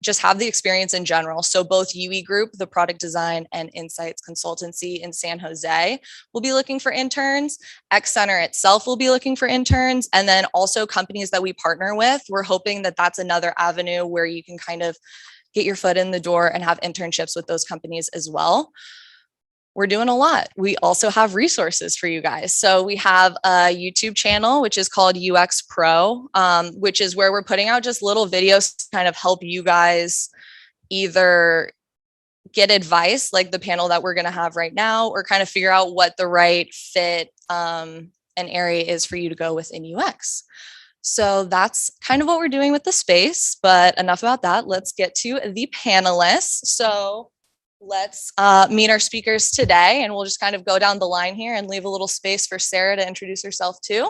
just have the experience in general. So both UE Group, the product design and insights consultancy in San Jose, will be looking for interns. X Center itself will be looking for interns. And then also companies that we partner with, we're hoping that that's another avenue where you can kind of get your foot in the door and have internships with those companies as well. We're doing a lot. We also have resources for you guys. So we have a YouTube channel, which is called UX Pro, which is where we're putting out just little videos to kind of help you guys either get advice like the panel that we're going to have right now, or kind of figure out what the right fit and area is for you to go within UX. So that's kind of what we're doing with the space, but enough about that. Let's get to the panelists. So let's meet our speakers today, and we'll just kind of go down the line here and leave a little space for Sarah to introduce herself too.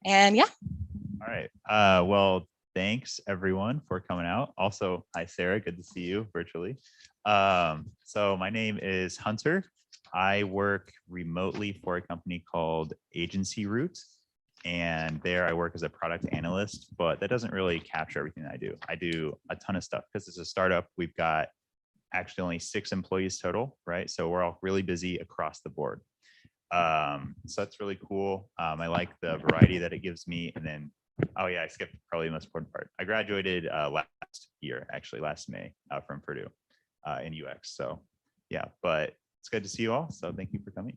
And yeah. All right. Well, thanks everyone for coming out. Also, hi Sarah, good to see you virtually. So my name is Hunter. I work remotely for a company called Agency Root, and there I work as a product analyst, but that doesn't really capture everything I do. I do a ton of stuff because it's a startup. We've got actually only 6 employees total, right? So we're all really busy across the board. So that's really cool. I like the variety that it gives me. And then, oh yeah, I skipped probably the most important part. I graduated last year, actually last May from Purdue in UX. So yeah, but it's good to see you all. So thank you for coming.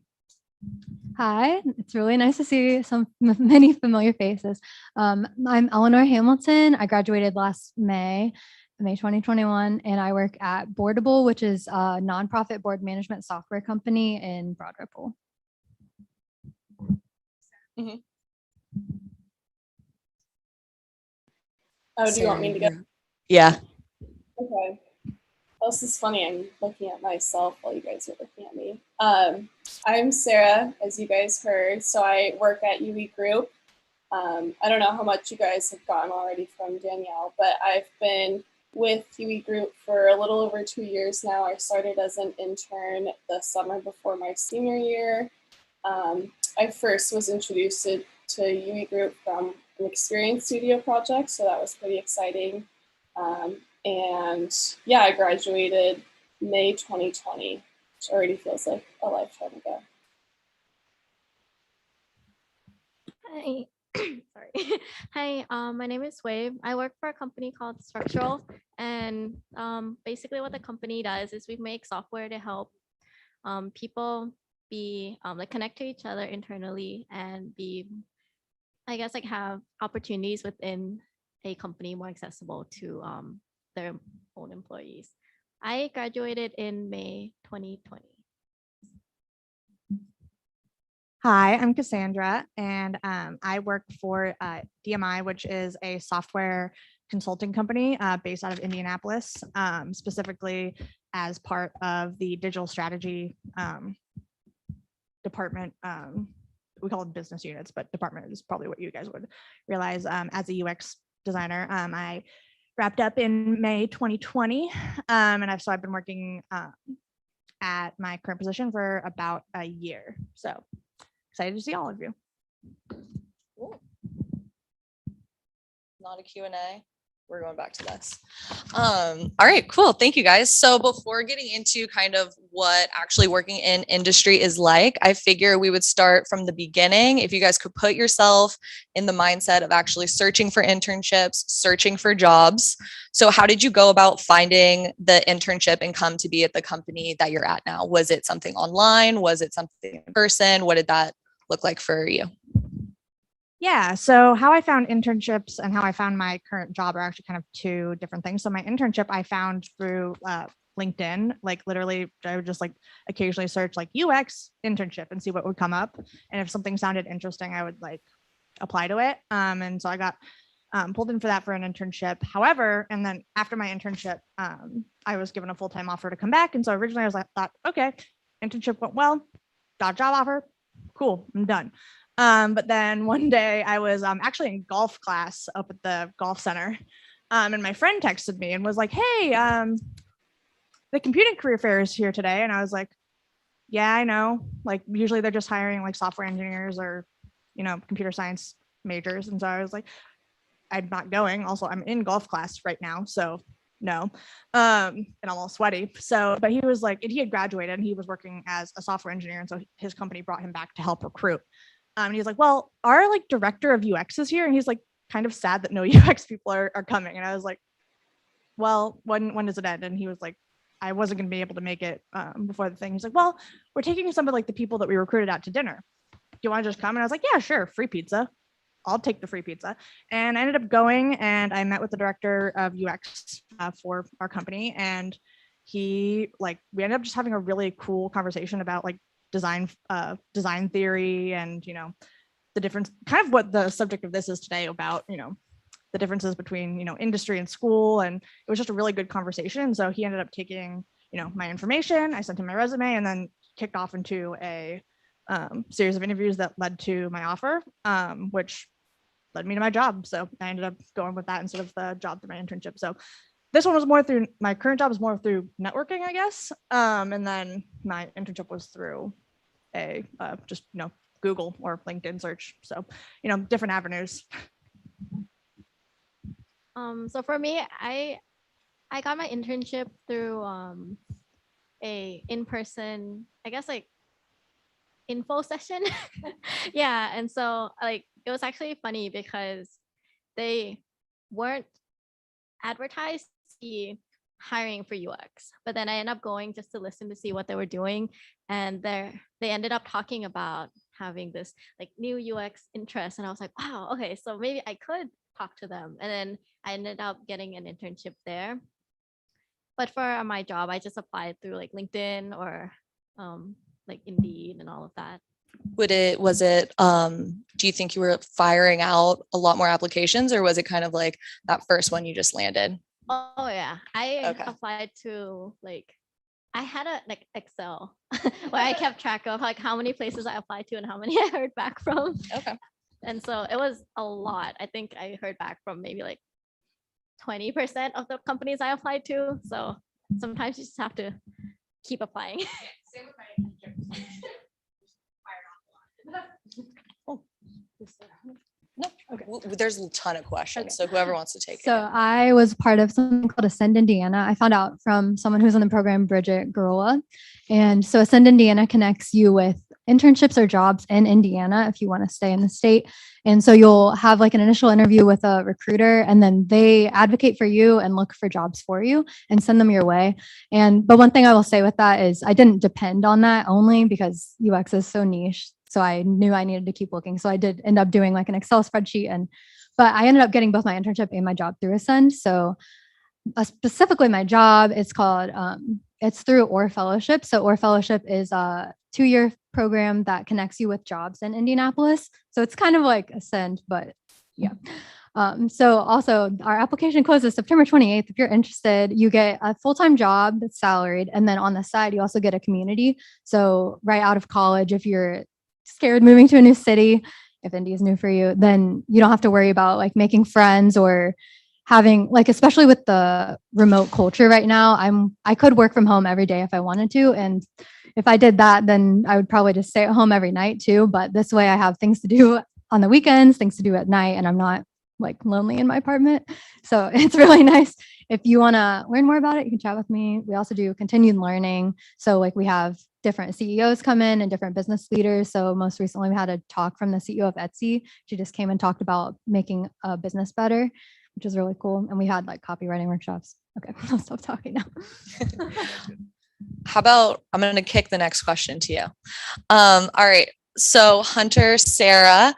Hi, it's really nice to see many familiar faces. I'm Eleanor Hamilton. I graduated last May 2021, and I work at Boardable, which is a nonprofit board management software company in Broad Ripple. Mm-hmm. Oh, do you want me to go? Yeah. Okay. Well, this is funny. I'm looking at myself while you guys are looking at me. I'm Sarah, as you guys heard. So I work at UE Group. I don't know how much you guys have gotten already from Danielle, but I've been with UE Group for a little over 2 years now. I started as an intern the summer before my senior year. I first was introduced to UE Group from an Experience Studio project, so that was pretty exciting. And yeah, I graduated May 2020, which already feels like a lifetime ago. Hi. Sorry. Hi, my name is Wave. I work for a company called Structural, and basically what the company does is we make software to help people be like connect to each other internally and be, I guess, like have opportunities within a company more accessible to their own employees. I graduated in May 2020. Hi, I'm Cassandra, and I work for DMI, which is a software consulting company based out of Indianapolis, specifically as part of the digital strategy department. We call it business units, but department is probably what you guys would realize. As a UX designer, I wrapped up in May 2020, and I've been working at my current position for about a year. So excited to see all of you. Cool. Not a Q&A. We're going back to this. All right, cool. Thank you guys. So before getting into kind of what actually working in industry is like, I figure we would start from the beginning. If you guys could put yourself in the mindset of actually searching for internships, searching for jobs. So how did you go about finding the internship and come to be at the company that you're at now? Was it something online? Was it something in person? What did that look like for you? Yeah, so how I found internships and how I found my current job are actually kind of two different things. So my internship I found through LinkedIn. Like literally, I would just like occasionally search like UX internship and see what would come up. And if something sounded interesting, I would like apply to it. And so I got pulled in for that for an internship. However, and then after my internship, I was given a full-time offer to come back. And so originally I was like, thought, okay, internship went well, got a job offer, cool, I'm done. But then one day I was actually in golf class up at the golf center, and my friend texted me and was like, hey, the computing career fair is here today. And I was like, yeah, I know. Like usually they're just hiring like software engineers or, you know, computer science majors. And so I was like, I'm not going. Also, I'm in golf class right now. So no, and almost sweaty. So, but he was like, and he had graduated and he was working as a software engineer. And so his company brought him back to help recruit. And he's like, well, our like director of UX is here. And he's like kind of sad that no UX people are coming. And I was like, well, when does it end? And he was like, I wasn't going to be able to make it before the thing. He's like, well, we're taking some of like the people that we recruited out to dinner. Do you want to just come? And I was like, yeah, sure. Free pizza. I'll take the free pizza. And I ended up going and I met with the director of UX for our company. And we ended up just having a really cool conversation about like design theory and, you know, the difference, kind of what the subject of this is today about, you know, the differences between, you know, industry and school. And it was just a really good conversation. So he ended up taking, you know, my information, I sent him my resume, and then kicked off into a series of interviews that led to my offer, which led me to my job. So I ended up going with that instead of the job through my internship. So this one was more through, my current job is more through networking, I guess. And then my internship was through a just, you know, Google or LinkedIn search. So, you know, different avenues. So for me, I got my internship through a in-person, I guess like info session. Yeah, and so like it was actually funny because they weren't advertised to be hiring for UX, but then I ended up going just to listen to see what they were doing, and they ended up talking about having this like new UX interest, and I was like, wow, okay, so maybe I could talk to them, and then I ended up getting an internship there. But for my job, I just applied through like LinkedIn or like Indeed and all of that. Do you think you were firing out a lot more applications, or was it kind of like that first one you just landed? Oh yeah, I Okay. applied to like, I had a like Excel where I kept track of like how many places I applied to and how many I heard back from. Okay. And so it was a lot. I think I heard back from maybe like 20% of the companies I applied to. So sometimes you just have to keep applying. Same with my internship. There's a ton of questions, so whoever wants to take So it. I was part of something called Ascend Indiana. I found out from someone who's in the program, Bridget Garola. And so Ascend Indiana connects you with internships or jobs in Indiana if you want to stay in the state. And so you'll have like an initial interview with a recruiter, and then they advocate for you and look for jobs for you and send them your way. But one thing I will say with that is I didn't depend on that only because UX is so niche. So I knew I needed to keep looking. So I did end up doing like an Excel spreadsheet, but I ended up getting both my internship and my job through Ascend. So specifically my job, it's called, it's through Or Fellowship. So Or Fellowship is a 2-year program that connects you with jobs in Indianapolis. So it's kind of like Ascend, but yeah. So also our application closes September 28th. If you're interested, you get a full-time job that's salaried. And then on the side, you also get a community. So right out of college, if you're scared moving to a new city, if Indy is new for you, then you don't have to worry about like making friends or having like, especially with the remote culture right now, I could work from home every day if I wanted to. And if I did that, then I would probably just stay at home every night too. But this way I have things to do on the weekends, things to do at night, and I'm not like lonely in my apartment. So it's really nice. If you want to learn more about it, you can chat with me. We also do continued learning. So like we have different CEOs come in and different business leaders. So most recently we had a talk from the CEO of Etsy. She just came and talked about making a business better, which is really cool. And we had like copywriting workshops. Okay, I'll stop talking now. How about, I'm going to kick the next question to you. All right. So Hunter, Sarah,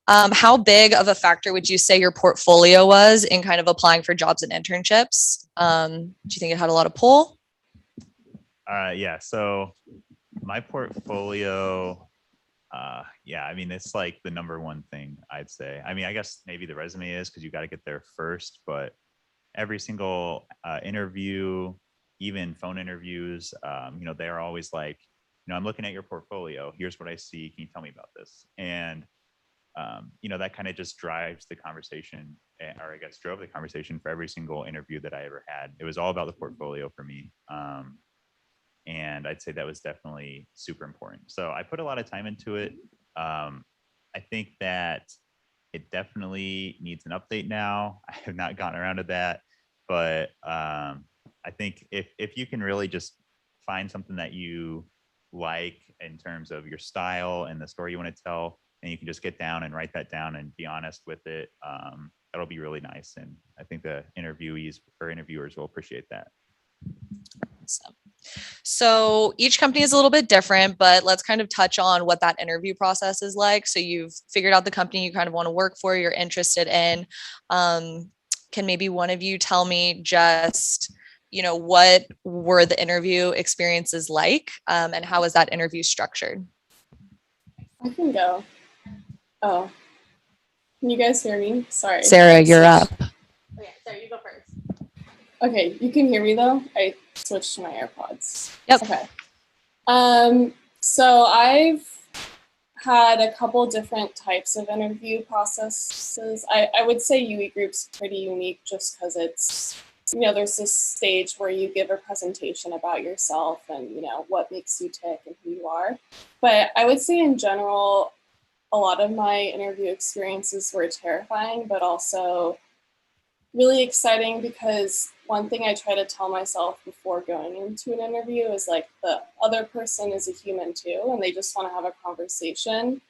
how big of a factor would you say your portfolio was in kind of applying for jobs and internships? Do you think it had a lot of pull? Yeah. So my portfolio, yeah, I mean, it's like the number one thing I'd say. I mean, I guess maybe the resume is because you got to get there first, but every single interview, even phone interviews, you know, they're always like, you know, I'm looking at your portfolio. Here's what I see. Can you tell me about this? And you know, that kind of just drives the conversation, or I guess drove the conversation for every single interview that I ever had. It was all about the portfolio for me. And I'd say that was definitely super important. So I put a lot of time into it. I think that it definitely needs an update now. I have not gotten around to that. but I think if you can really just find something that you like in terms of your style and the story you want to tell, and you can just get down and write that down and be honest with it, that'll be really nice. And I think the interviewees or interviewers will appreciate that. So each company is a little bit different, but let's kind of touch on what that interview process is like. So you've figured out the company you kind of want to work for, you're interested in. Can maybe one of you tell me just, what were the interview experiences like, and how was that interview structured? I can go. Oh, can you guys hear me? Sorry. Sarah, you're up. Okay, Sarah, you go first. Okay, you can hear me though? I switched to my AirPods. Yep. Okay. So I've had a couple different types of interview processes. I would say UE Group's pretty unique just because it's, there's this stage where you give a presentation about yourself and, what makes you tick and who you are. But I would say in general, a lot of my interview experiences were terrifying, but also really exciting because one thing I try to tell myself before going into an interview is like the other person is a human too, and they just want to have a conversation.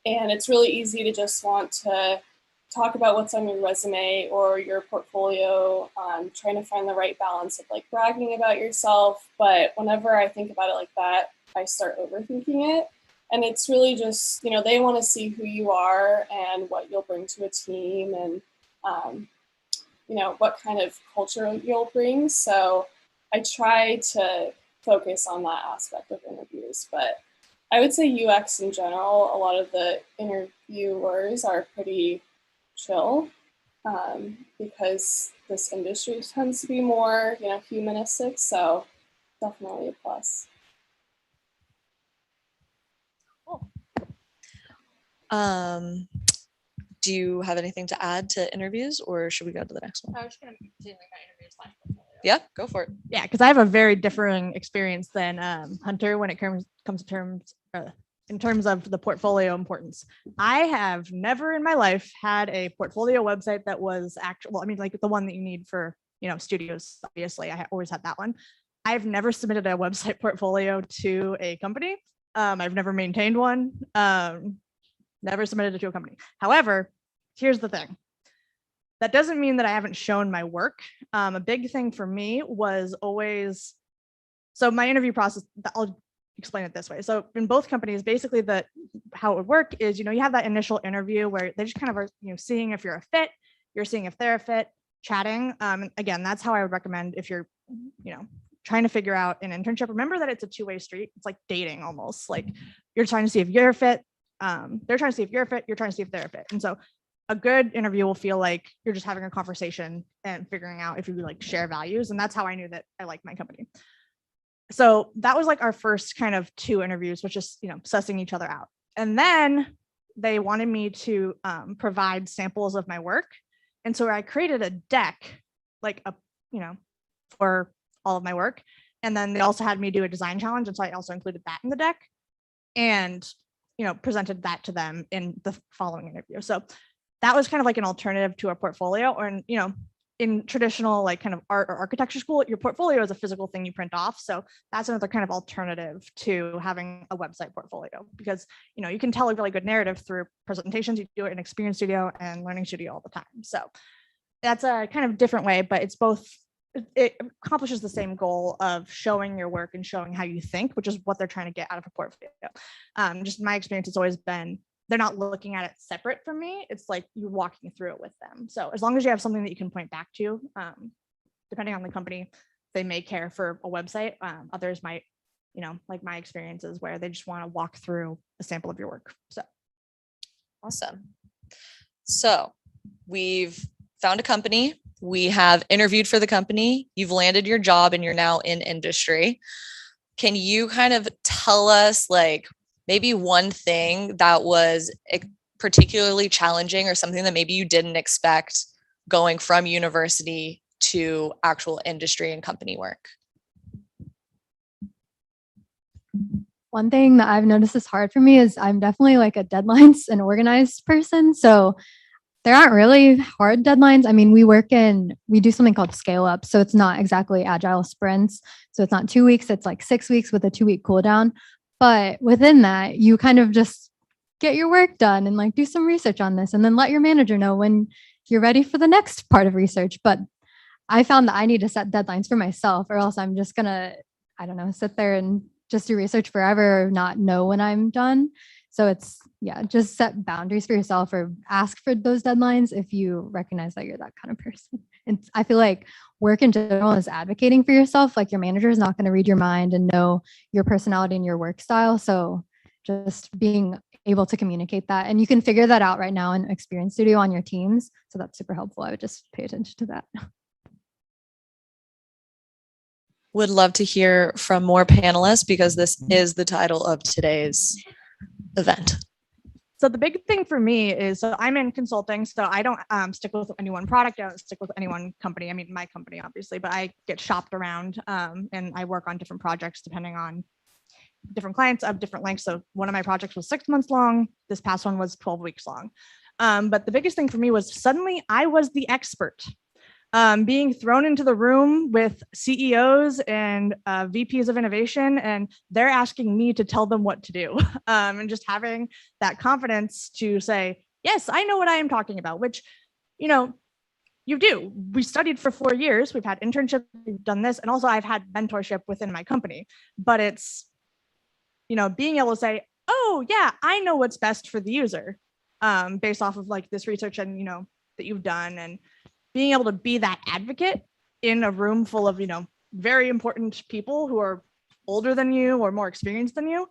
And it's really easy to just want to talk about what's on your resume or your portfolio, trying to find the right balance of like bragging about yourself. But whenever I think about it like that, I start overthinking it. And it's really just, they want to see who you are and what you'll bring to a team and, what kind of culture you'll bring. So I try to focus on that aspect of interviews. But I would say UX in general, a lot of the interviewers are pretty chill because this industry tends to be more, humanistic. So definitely a plus. Do you have anything to add to interviews, or should we go to the next one? I was just going to continue my interviews last portfolio. Yeah, go for it. Yeah, because I have a very differing experience than Hunter when it comes to terms in terms of the portfolio importance. I have never in my life had a portfolio website that was actual. I mean, like the one that you need for studios. Obviously, I always had that one. I've never submitted a website portfolio to a company. I've never maintained one. Never submitted it to a company. However, here's the thing. That doesn't mean that I haven't shown my work. A big thing for me was always, so my interview process, I'll explain it this way. So in both companies, basically how it would work is, you have that initial interview where they just kind of are, seeing if you're a fit, you're seeing if they're a fit, chatting. Again, that's how I would recommend if you're, trying to figure out an internship. Remember that it's a two-way street. It's like dating almost. Like you're trying to see if you're a fit. They're trying to see if you're a fit, you're trying to see if they're a fit. And so a good interview will feel like you're just having a conversation and figuring out if you like share values. And that's how I knew that I liked my company. So that was like our first kind of 2 interviews, which is, sussing each other out. And then they wanted me to provide samples of my work. And so I created a deck, like for all of my work. And then they also had me do a design challenge. And so I also included that in the deck. And presented that to them in the following interview. So that was kind of like an alternative to a portfolio. Or, in traditional like kind of art or architecture school, your portfolio is a physical thing you print off. So that's another kind of alternative to having a website portfolio because, you can tell a really good narrative through presentations. You do it in Experience Studio and Learning Studio all the time. So that's a kind of different way, but it's both. It accomplishes the same goal of showing your work and showing how you think, which is what they're trying to get out of a portfolio. Just my experience has always been, they're not looking at it separate from me. It's like you're walking through it with them. So as long as you have something that you can point back to, depending on the company, they may care for a website. Others might, like my experiences where they just want to walk through a sample of your work. So. Awesome. So we've found a company. We have interviewed for the company. You've landed your job and you're now in industry. Can you kind of tell us like maybe one thing that was particularly challenging or something that maybe you didn't expect going from university to actual industry and company work? One thing that I've noticed is hard for me is I'm definitely like a deadlines and organized person. So There aren't really hard deadlines. I mean, we do something called scale up. So it's not exactly agile sprints. So it's not 2 weeks, it's like 6 weeks with a 2 week cool down. But within that, you kind of just get your work done and like do some research on this and then let your manager know when you're ready for the next part of research. But I found that I need to set deadlines for myself or else I'm just gonna, I don't know, sit there and just do research forever or not know when I'm done. So it's, yeah, just set boundaries for yourself or ask for those deadlines if you recognize that you're that kind of person. And I feel like work in general is advocating for yourself. Like your manager is not going to read your mind and know your personality and your work style. So just being able to communicate that. And you can figure that out right now in Experience Studio on your teams. So that's super helpful. I would just pay attention to that. Would love to hear from more panelists because this is the title of today's event. So the big thing for me is, so I'm in consulting, so I don't stick with any one product. I don't stick with any one company. I mean, my company, obviously, but I get shopped around and I work on different projects depending on different clients of different lengths. So one of my projects was 6 months long. This past one was 12 weeks long. But the biggest thing for me was suddenly I was the expert. Being thrown into the room with CEOs and VPs of innovation, and they're asking me to tell them what to do. And just having that confidence to say, yes, I know what I am talking about, which, you know, you do. We studied for 4 years. We've had internships, we've done this. And also I've had mentorship within my company, but it's, you know, being able to say, oh yeah, I know what's best for the user based off of like this research and, you know, that you've done, and being able to be that advocate in a room full of, you know, very important people who are older than you or more experienced than you.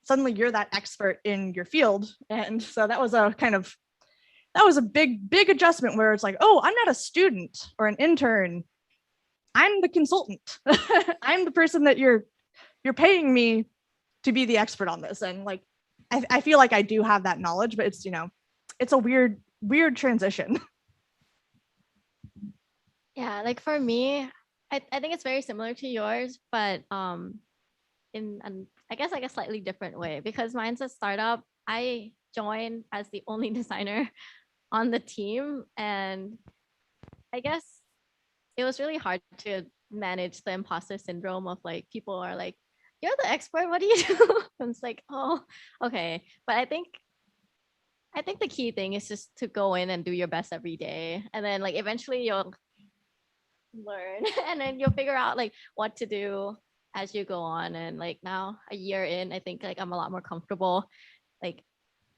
Suddenly you're that expert in your field. And so that was a big adjustment where it's like, oh, I'm not a student or an intern. I'm the consultant. I'm the person that you're paying me to be the expert on this. And like, I feel like I do have that knowledge, but it's, you know, it's a weird transition. Yeah, like for me, I think it's very similar to yours, but in an, I guess like a slightly different way, because mine's a startup. I joined as the only designer on the team, and I guess it was really hard to manage the imposter syndrome of like people are like, you're the expert, what do you do? And it's like, oh, okay. But I think the key thing is just to go in and do your best every day, and then like eventually you'll learn and then you'll figure out like what to do as you go on. And like now a year in, I think like I'm a lot more comfortable like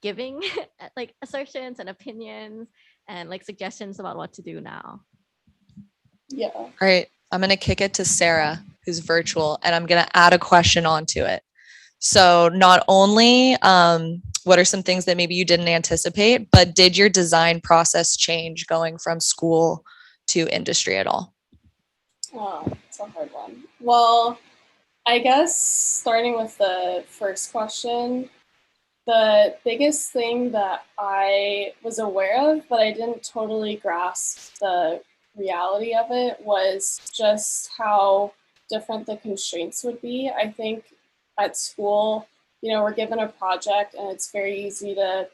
giving like assertions and opinions and like suggestions about what to do now. Yeah. All right, I'm going to kick it to Sarah, who's virtual, and I'm going to add a question onto it. So not only what are some things that maybe you didn't anticipate, but did your design process change going from school to industry at all? Oh, it's a hard one. Well, I guess starting with the first question, the biggest thing that I was aware of, but I didn't totally grasp the reality of it, was just how different the constraints would be. I think at school, you know, we're given a project and it's very easy to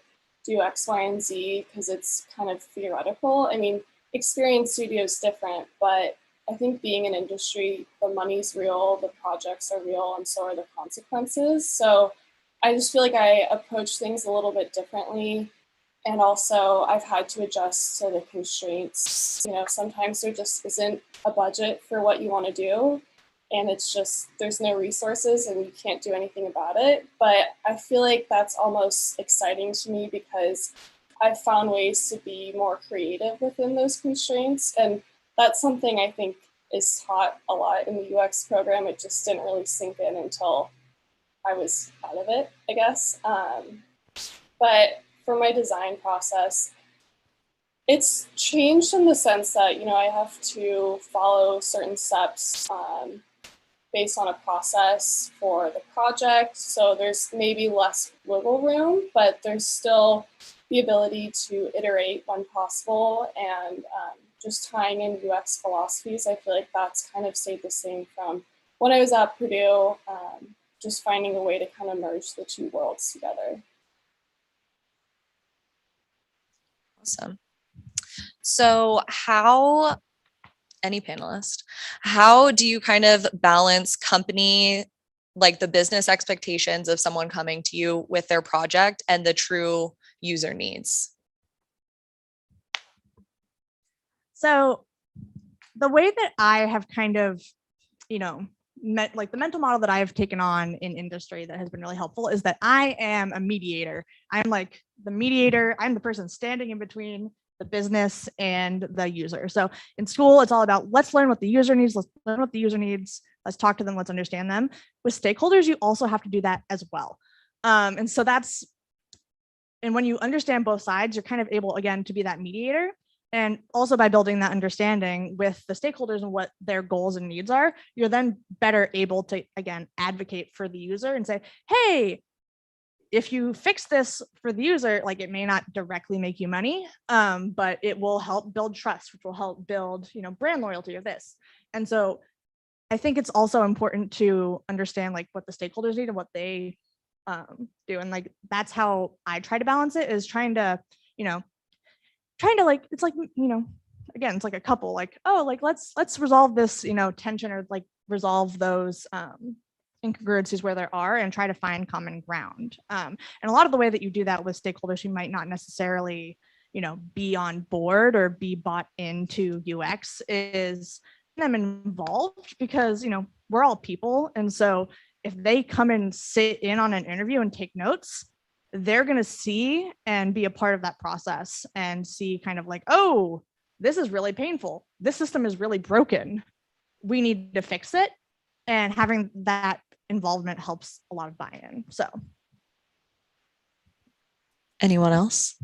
do X, Y, and Z because it's kind of theoretical. I mean, Experience Studio is different, but I think being in industry, the money's real, the projects are real, and so are the consequences. So I just feel like I approach things a little bit differently. And also I've had to adjust to the constraints. You know, sometimes there just isn't a budget for what you want to do. And it's just, there's no resources and you can't do anything about it. But I feel like that's almost exciting to me because I've found ways to be more creative within those constraints. And that's something I think is taught a lot in the UX program. It just didn't really sink in until I was out of it, I guess. But for my design process, it's changed in the sense that, you know, I have to follow certain steps based on a process for the project. So there's maybe less wiggle room, but there's still the ability to iterate when possible. And just tying in UX philosophies, I feel like that's kind of stayed the same from when I was at Purdue, just finding a way to kind of merge the two worlds together. Awesome. So any panelist, how do you kind of balance company, like the business expectations of someone coming to you with their project and the true user needs? So the way that I have kind of, like the mental model that I have taken on in industry that has been really helpful is that I am a mediator. I'm like the mediator. I'm the person standing in between the business and the user. So in school, it's all about let's learn what the user needs. Let's learn what the user needs. Let's talk to them. Let's understand them. With stakeholders, you also have to do that as well. And when you understand both sides, you're kind of able, again, to be that mediator. And also by building that understanding with the stakeholders and what their goals and needs are, you're then better able to, again, advocate for the user and say, hey, if you fix this for the user, like it may not directly make you money, but it will help build trust, which will help build, brand loyalty of this. And so I think it's also important to understand like what the stakeholders need and what they do. And like, that's how I try to balance it, is trying to like, it's like, again, it's like a couple, like, oh, like, let's resolve this, tension, or like resolve those incongruencies where there are, and try to find common ground. And a lot of the way that you do that with stakeholders who might not necessarily, be on board or be bought into UX is them involved, because, we're all people. And so if they come and sit in on an interview and take notes, they're going to see and be a part of that process and see kind of like, oh, this is really painful. This system is really broken. We need to fix it. And having that involvement helps a lot of buy-in. So. Anyone else?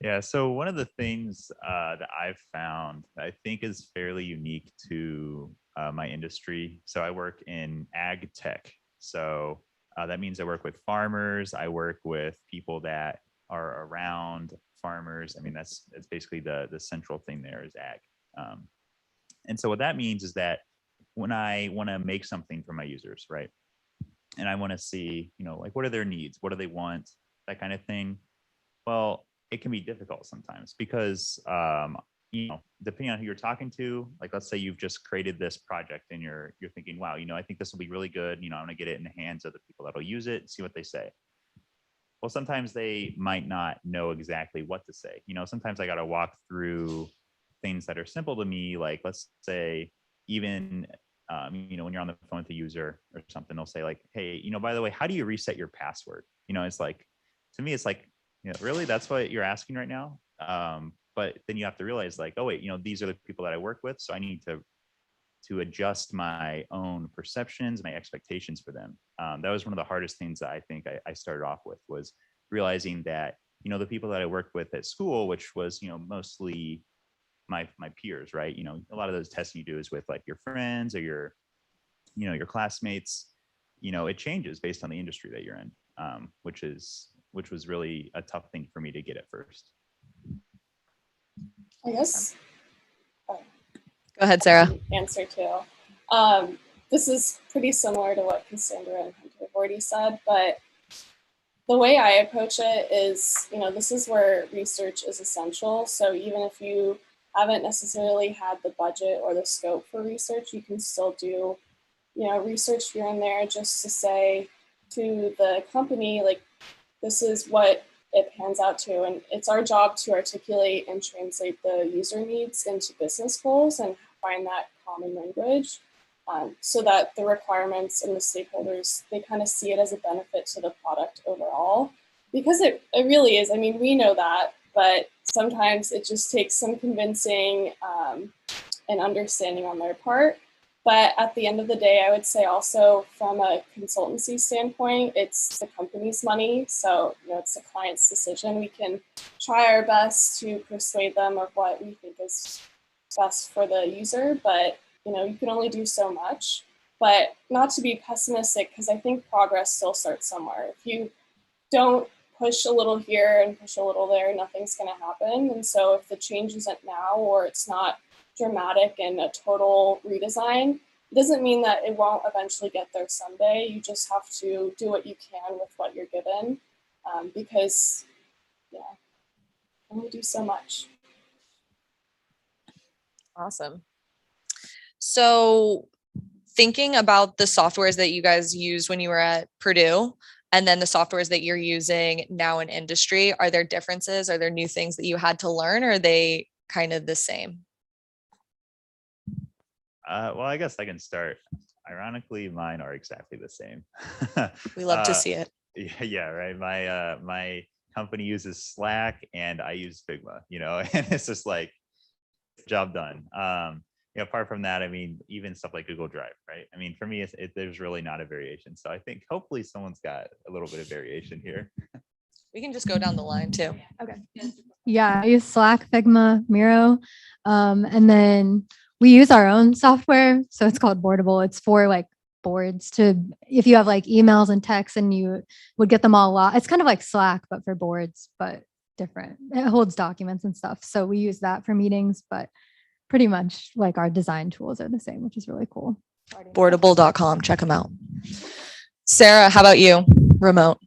Yeah, so one of the things that I've found that I think is fairly unique to my industry. So I work in ag tech. So that means I work with farmers. I work with people that are around farmers. I mean, that's basically the central thing there is ag. And so what that means is that when I want to make something for my users, right? And I want to see, like, what are their needs? What do they want? That kind of thing. Well, it can be difficult sometimes because, depending on who you're talking to, like, let's say you've just created this project and you're thinking, wow, I think this will be really good. I want to get it in the hands of the people that'll use it, see what they say. Well, sometimes they might not know exactly what to say. Sometimes I got to walk through things that are simple to me. Like, let's say even, when you're on the phone with the user or something, they'll say like, hey, by the way, how do you reset your password? It's like, to me, it's like, really, that's what you're asking right now? But then you have to realize like, oh wait, these are the people that I work with. So I need to adjust my own perceptions, my expectations for them. That was one of the hardest things that I think I started off with, was realizing that, the people that I worked with at school, which was, mostly my peers, right? A lot of those testing you do is with like your friends or your classmates. It changes based on the industry that you're in, which was really a tough thing for me to get at first. I guess. Go ahead, Sarah. Answer too. This is pretty similar to what Cassandra and Hunter have already said, but the way I approach it is, this is where research is essential. So even if you haven't necessarily had the budget or the scope for research, you can still do, research here and there just to say to the company, like, this is what it pans out to. And it's our job to articulate and translate the user needs into business goals and find that common language, so that the requirements and the stakeholders, they kind of see it as a benefit to the product overall. Because it really is. I mean, we know that, but sometimes it just takes some convincing and understanding on their part. But at the end of the day, I would say also from a consultancy standpoint, it's the company's money. So, it's the client's decision. We can try our best to persuade them of what we think is best for the user, but, you can only do so much. But not to be pessimistic, because I think progress still starts somewhere. If you don't push a little here and push a little there, nothing's going to happen. And so if the change isn't now, or it's not dramatic and a total redesign, it doesn't mean that it won't eventually get there someday. You just have to do what you can with what you're given, because yeah, only do so much. Awesome. So thinking about the softwares that you guys used when you were at Purdue, and then the softwares that you're using now in industry, are there differences? Are there new things that you had to learn, or are they kind of the same? Well, I guess I can start. Ironically, mine are exactly the same. We love to see it. Yeah, right. My company uses Slack and I use Figma, and it's just like job done. Apart from that, I mean, even stuff like Google Drive, right? I mean, for me, there's really not a variation. So I think hopefully someone's got a little bit of variation here. We can just go down the line too. Okay. Yeah, I use Slack, Figma, Miro, and then we use our own software. So it's called Boardable. It's for like boards if you have like emails and texts and you would get them all it's kind of like Slack, but for boards, but different. It holds documents and stuff. So we use that for meetings, but pretty much like our design tools are the same, which is really cool. Boardable.com. Check them out. Sarah, how about you? Remote.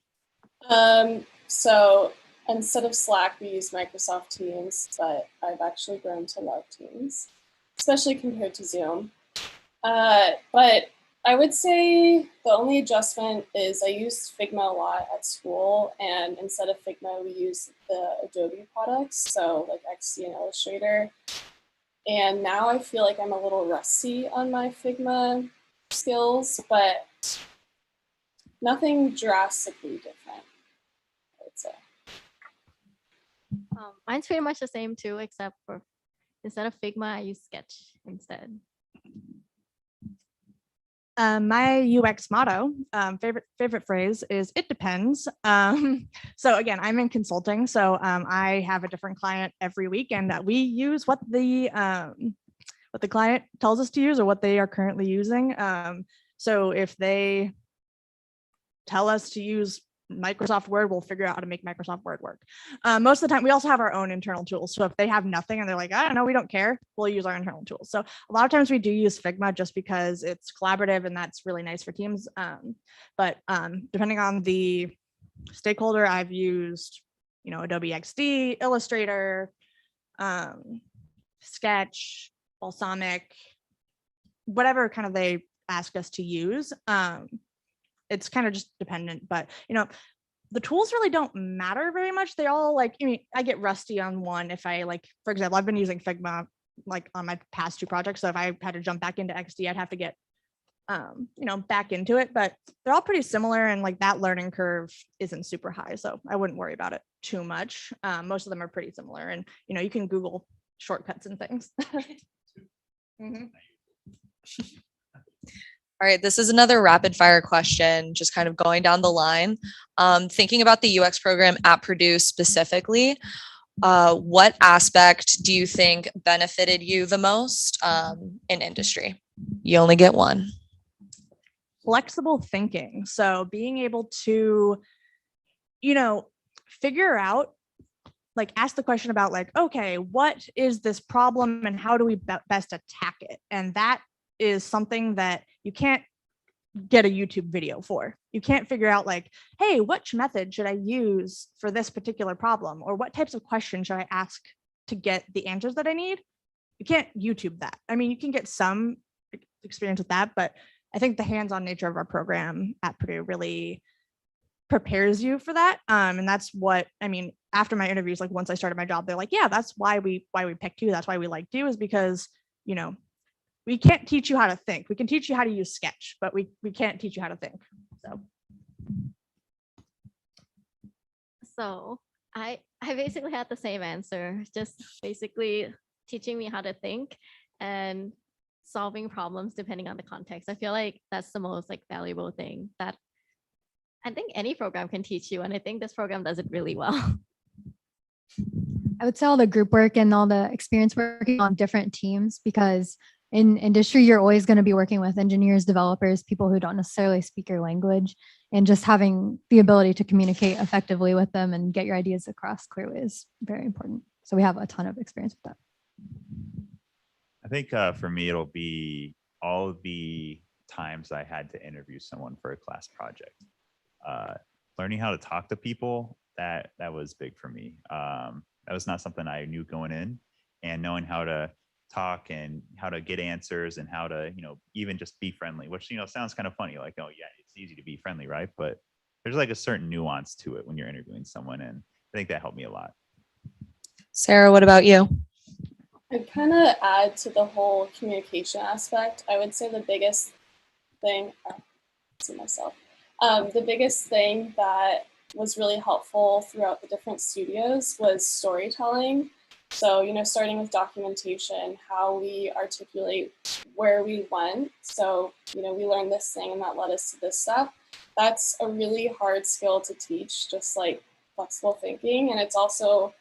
So instead of Slack, we use Microsoft Teams, but I've actually grown to love Teams, especially compared to Zoom. But I would say the only adjustment is I used Figma a lot at school, and instead of Figma, we use the Adobe products, so like XD and Illustrator. And now I feel like I'm a little rusty on my Figma skills, but nothing drastically different, I would say. Mine's pretty much the same too, except for instead of Figma, I use Sketch instead. My UX motto, favorite phrase is "it depends." So again, I'm in consulting, so I have a different client every week, and we use what the client tells us to use or what they are currently using. So if they tell us to use Microsoft Word, we'll figure out how to make Microsoft Word work. Most of the time, we also have our own internal tools. So if they have nothing and they're like, I don't know, we don't care, we'll use our internal tools. So a lot of times we do use Figma just because it's collaborative and that's really nice for teams. But depending on the stakeholder, I've used, Adobe XD, Illustrator, Sketch, Balsamic, whatever kind of they ask us to use. It's kind of just dependent, but the tools really don't matter very much. They all I get rusty on one. If I for example, I've been using Figma on my past 2 projects. So if I had to jump back into XD, I'd have to get, back into it, but they're all pretty similar. And that learning curve isn't super high. So I wouldn't worry about it too much. Most of them are pretty similar, and, you can Google shortcuts and things. Mm-hmm. All right, this is another rapid fire question, just kind of going down the line. Thinking about the UX program at Purdue specifically, what aspect do you think benefited you the most in industry? You only get one. Flexible thinking. So being able to, figure out, ask the question about okay, what is this problem and how do we best attack it? And that is something that you can't get a YouTube video for. You can't figure out hey, which method should I use for this particular problem? Or what types of questions should I ask to get the answers that I need? You can't YouTube that. I mean, you can get some experience with that, but I think the hands-on nature of our program at Purdue really prepares you for that. And that's what, after my interviews, once I started my job, they're yeah, that's why we picked you. That's why we liked you, is because, we can't teach you how to think. We can teach you how to use Sketch, but we can't teach you how to think. So I basically had the same answer, just basically teaching me how to think and solving problems depending on the context. I feel like that's the most valuable thing that I think any program can teach you. And I think this program does it really well. I would say all the group work and all the experience working on different teams, because in industry, you're always going to be working with engineers, developers, people who don't necessarily speak your language, and just having the ability to communicate effectively with them and get your ideas across clearly is very important. So we have a ton of experience with that. I think for me, it'll be all the times I had to interview someone for a class project. Learning how to talk to people that was big for me. That was not something I knew going in, and knowing how to talk and how to get answers and how to, even just be friendly, which, sounds kind of funny, like, oh yeah, it's easy to be friendly, right? But there's like a certain nuance to it when you're interviewing someone, and I think that helped me a lot. Sarah, what about you? I'd kind of add to the whole communication aspect. I would say the biggest thing, see myself, the biggest thing that was really helpful throughout the different studios was storytelling. So, starting with documentation, how we articulate where we went. So, we learned this thing and that led us to this step. That's a really hard skill to teach, just like flexible thinking. And it's also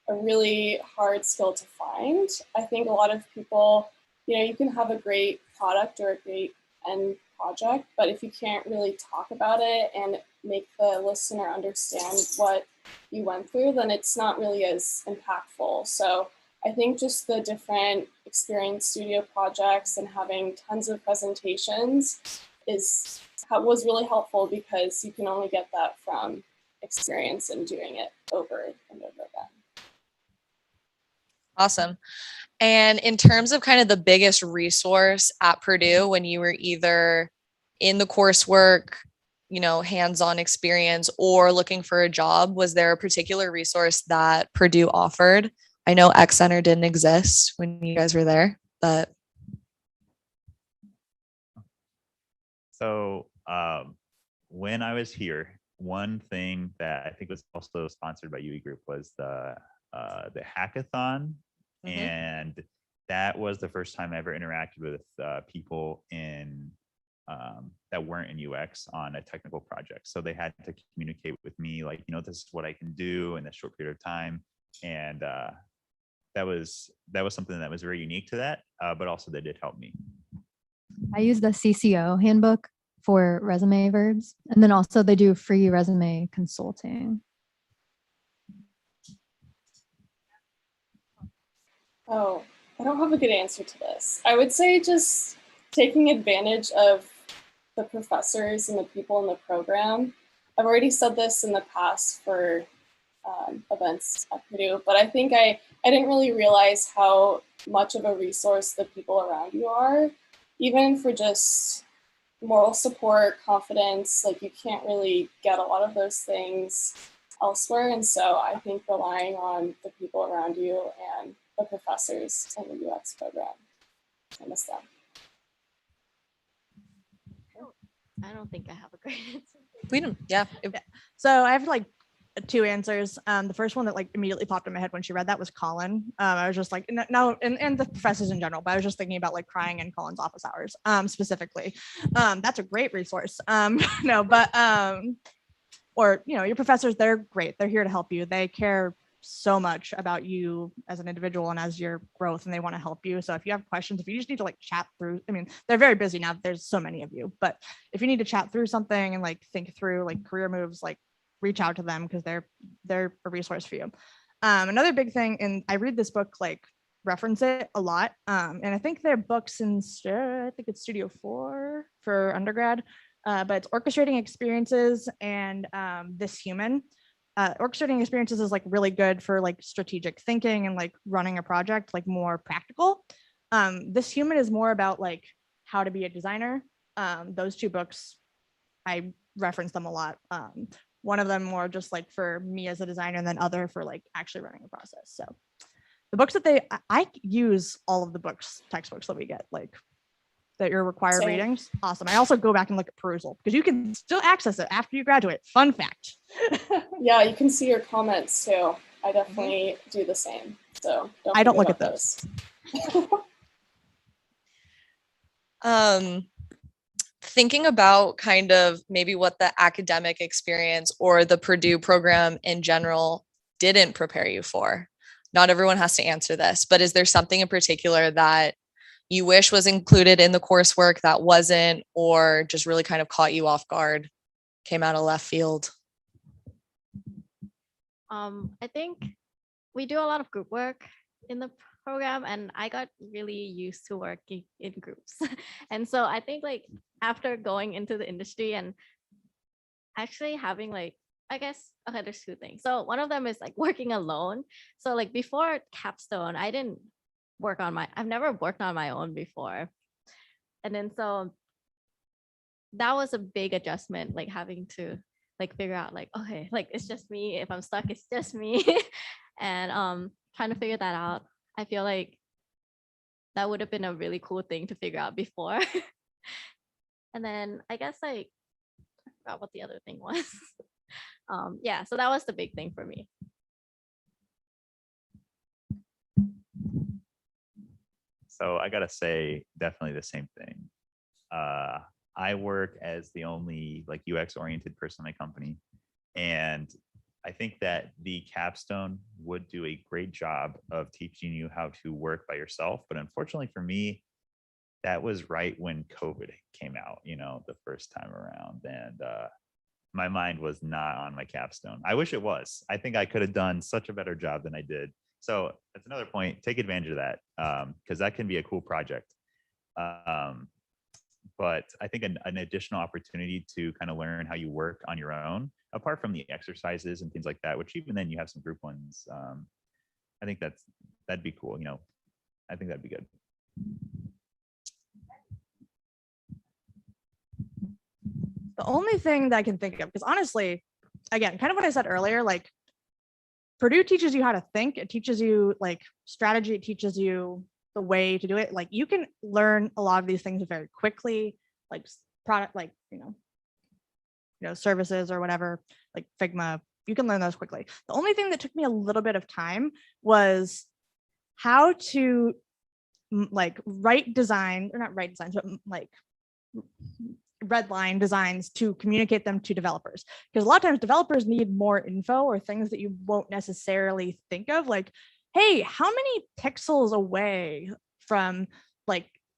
a really hard skill to find. I think a lot of people, you can have a great product or a great end project, but if you can't really talk about it and make the listener understand what you went through, then it's not really as impactful. So I think just the different experience studio projects and having tons of presentations was really helpful, because you can only get that from experience and doing it over and over again. Awesome. And in terms of kind of the biggest resource at Purdue when you were either in the coursework, hands-on experience, or looking for a job, was there a particular resource that Purdue offered? I know X Center didn't exist when you guys were there, but. So when I was here, one thing that I think was also sponsored by UE Group was the hackathon. Mm-hmm. And that was the first time I ever interacted with people in that weren't in UX on a technical project. So they had to communicate with me, like, this is what I can do in this short period of time. And that was something that was very unique to that, but also that did help me. I use the CCO handbook for resume verbs, and then also they do free resume consulting. Oh, I don't have a good answer to this. I would say just taking advantage of the professors and the people in the program. I've already said this in the past for events at Purdue, but I think I didn't really realize how much of a resource the people around you are, even for just moral support, confidence. Like, you can't really get a lot of those things elsewhere. And so I think relying on the people around you and the professors in the UX program, I miss them. I don't think I have a great answer. We don't, yeah. So I have like two answers. The first one that like immediately popped in my head when she read that was Colin. I was just like, no, and the professors in general, but I was just thinking about like crying in Colin's office hours, specifically. That's a great resource. Or, your professors, they're great. They're here to help you. They care so much about you as an individual and as your growth, and they want to help you. So if you have questions, if you just need to like chat through, they're very busy now, there's so many of you, but if you need to chat through something and like think through like career moves, like reach out to them, because they're a resource for you. Another big thing, and I read this book, like reference it a lot, and I think their books in I think it's Studio 4 for undergrad, but it's Orchestrating Experiences and This Human. Orchestrating Experiences is like really good for like strategic thinking and like running a project, like more practical. This Human is more about like how to be a designer. Those two books, I reference them a lot. One of them more just like for me as a designer, and then other for like actually running a process. So the books that I use all of the textbooks that we get, like that you're required readings. Awesome. I also go back and look at Perusal, because you can still access it after you graduate. Fun fact. Yeah, you can see your comments too. I definitely do the same. So I don't look at those. Thinking about kind of maybe what the academic experience or the Purdue program in general didn't prepare you for. Not everyone has to answer this, but is there something in particular that you wish was included in the coursework that wasn't, or just really kind of caught you off guard, came out of left field? I think we do a lot of group work in the program, and I got really used to working in groups. And so I think like after going into the industry and actually having like I guess, okay, there's two things. So one of them is like working alone. So like before capstone, I've never worked on my own before. And then so that was a big adjustment, like having to like figure out like, okay, like it's just me. If I'm stuck, it's just me. And trying to figure that out. I feel like that would have been a really cool thing to figure out before. And then I guess like I forgot what the other thing was. Yeah, so that was the big thing for me. So I gotta say, definitely the same thing. I work as the only like UX oriented person in my company, and I think that the capstone would do a great job of teaching you how to work by yourself. But unfortunately for me, that was right when COVID came out, the first time around, and my mind was not on my capstone. I wish it was. I think I could have done such a better job than I did. So that's another point. Take advantage of that, because that can be a cool project. But I think an additional opportunity to kind of learn how you work on your own, apart from the exercises and things like that, which even then you have some group ones. I think that'd be cool. I think that'd be good. The only thing that I can think of, because honestly, again, kind of what I said earlier, like Purdue teaches you how to think. It teaches you like strategy. It teaches you the way to do it. Like you can learn a lot of these things very quickly, like product, like, services or whatever, like Figma, you can learn those quickly. The only thing that took me a little bit of time was how to like write design, or not write designs, but like redline designs to communicate them to developers, because a lot of times developers need more info or things that you won't necessarily think of, like, hey, how many pixels away from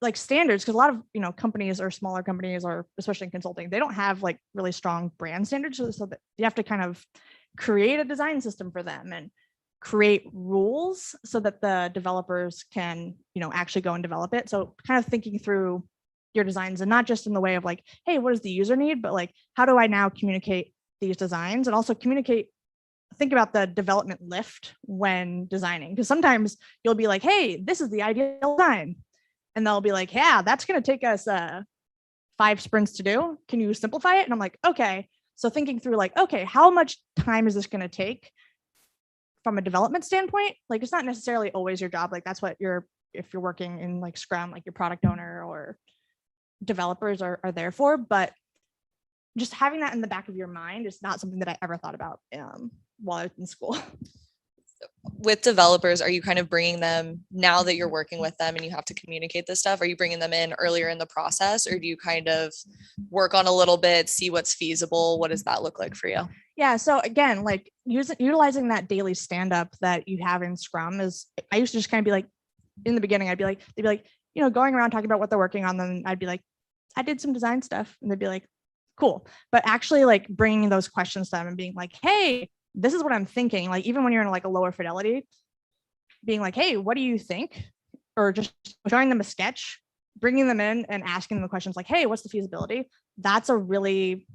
like standards, because a lot of companies or smaller companies, or especially in consulting, they don't have like really strong brand standards, so that you have to kind of create a design system for them and create rules so that the developers can actually go and develop it. So kind of thinking through your designs, and not just in the way of like, hey, what does the user need, but like, how do I now communicate these designs, and also think about the development lift when designing, because sometimes you'll be like, hey, this is the ideal design, and they'll be like, yeah, that's going to take us 5 sprints to do. Can you simplify it? And I'm like, okay. So thinking through like, okay, how much time is this going to take from a development standpoint? Like, it's not necessarily always your job. Like that's what if you're working in like Scrum, like your product owner or developers are there for, but just having that in the back of your mind is not something that I ever thought about while I was in school. With developers, are you kind of bringing them, now that you're working with them and you have to communicate this stuff, are you bringing them in earlier in the process, or do you kind of work on a little bit, see what's feasible? What does that look like for you? Yeah. So again, like utilizing that daily stand-up that you have in Scrum is, I used to just kind of be like, in the beginning, they'd be like, going around talking about what they're working on, then I'd be like, I did some design stuff, and they'd be like, cool. But actually like bringing those questions to them and being like, hey, this is what I'm thinking. Like, even when you're in like a lower fidelity, being like, hey, what do you think? Or just showing them a sketch, bringing them in and asking them the questions like, hey, what's the feasibility? That's a really,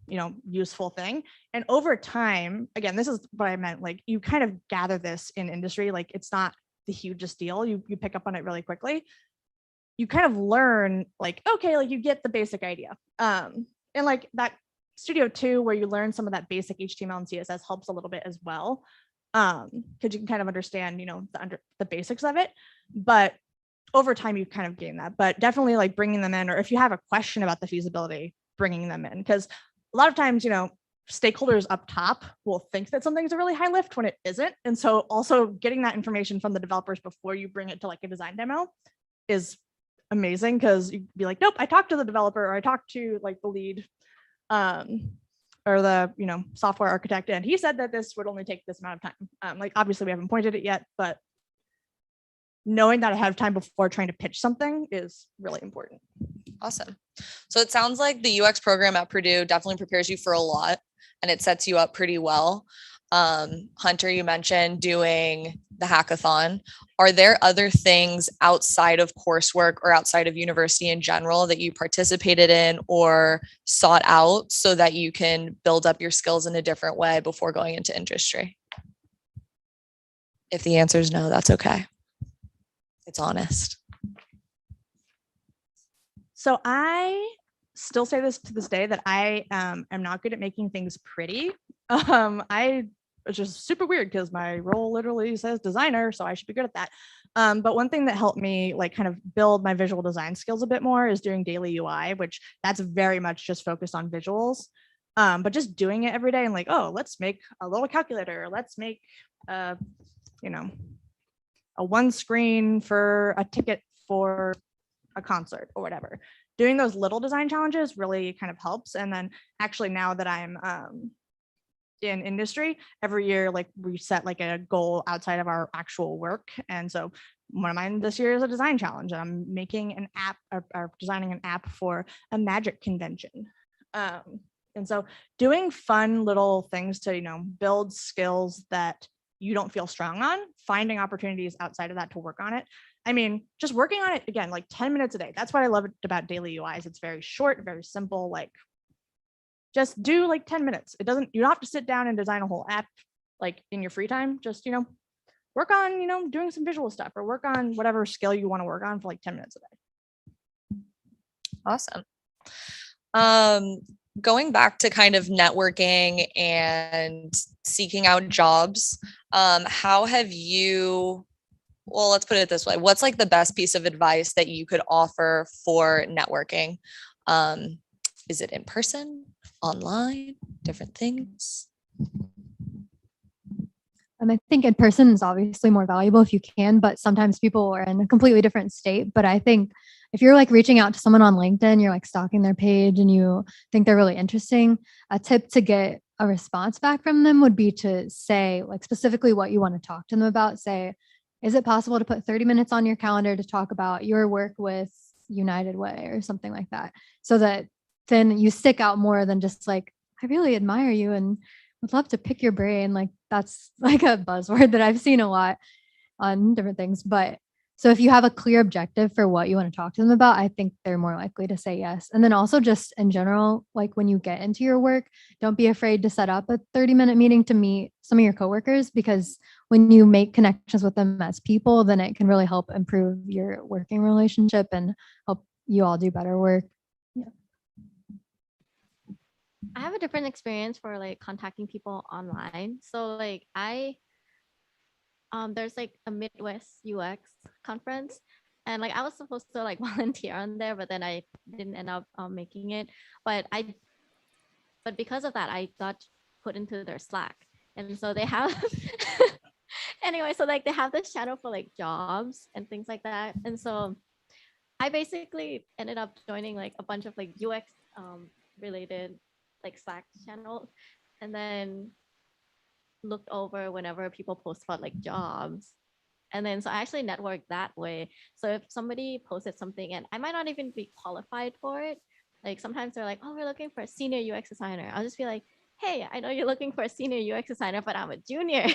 useful thing. And over time, again, this is what I meant, like you kind of gather this in industry, like it's not the hugest deal. You pick up on it really quickly. You kind of learn like, okay, like you get the basic idea. And like that Studio 2, where you learn some of that basic HTML and CSS, helps a little bit as well. Because you can kind of understand, the basics of it. But over time, you kind of gain that. But definitely like bringing them in, or if you have a question about the feasibility, bringing them in. Because a lot of times, stakeholders up top will think that something's a really high lift when it isn't. And so also getting that information from the developers before you bring it to like a design demo is amazing, because you'd be like, nope, I talked to the developer, or I talked to like the lead or the software architect, and he said that this would only take this amount of time. Like obviously we haven't pointed it yet, but knowing that ahead of time before trying to pitch something is really important. Awesome. So it sounds like the UX program at Purdue definitely prepares you for a lot, and it sets you up pretty well. Hunter, you mentioned doing the hackathon. Are there other things outside of coursework or outside of university in general that you participated in or sought out so that you can build up your skills in a different way before going into industry? If the answer is no, that's okay. It's honest. So I still say this to this day that I am not good at making things pretty. It's just super weird because my role literally says designer, so I should be good at that. But one thing that helped me like kind of build my visual design skills a bit more is doing daily UI, which that's very much just focused on visuals. But just doing it every day and like, oh, let's make a little calculator. Let's make, a one screen for a ticket for a concert or whatever. Doing those little design challenges really kind of helps. And then actually now that I'm in industry, every year like we set like a goal outside of our actual work. And so one of mine this year is a design challenge. I'm making an app or designing an app for a magic convention. And so doing fun little things to, build skills that you don't feel strong on, finding opportunities outside of that to work on it. I mean, just working on it again, like 10 minutes a day. That's what I love about daily UIs. It's very short, very simple, like just do like 10 minutes. You don't have to sit down and design a whole app like in your free time. Just, work on, doing some visual stuff or work on whatever skill you want to work on for like 10 minutes a day. Awesome. Going back to kind of networking and seeking out jobs, how have you, well, let's put it this way. What's like the best piece of advice that you could offer for networking? Is it in person, online, different things? I think in person is obviously more valuable if you can, but sometimes people are in a completely different state. But I think if you're like reaching out to someone on LinkedIn, you're like stalking their page and you think they're really interesting, a tip to get a response back from them would be to say like specifically what you want to talk to them about. Say, is it possible to put 30 minutes on your calendar to talk about your work with United Way or something like that? So that then you stick out more than just like, I really admire you and would love to pick your brain. Like that's like a buzzword that I've seen a lot on different things. But so if you have a clear objective for what you want to talk to them about, I think they're more likely to say yes. And then also just in general, like when you get into your work, don't be afraid to set up a 30-minute meeting to meet some of your coworkers, because when you make connections with them as people, then it can really help improve your working relationship and help you all do better work. Yeah. I have a different experience for like contacting people online. So like there's like a Midwest UX conference, and like I was supposed to like volunteer on there, but then I didn't end up making it. But because of that, I got put into their Slack, and so they have anyway. So like they have this channel for like jobs and things like that, and so I basically ended up joining like a bunch of like UX related like Slack channels, and then looked over whenever people post about like jobs. And then so I actually networked that way. So if somebody posted something and I might not even be qualified for it, like sometimes they're like, oh, we're looking for a senior UX designer. I'll just be like, hey, I know you're looking for a senior UX designer, but I'm a junior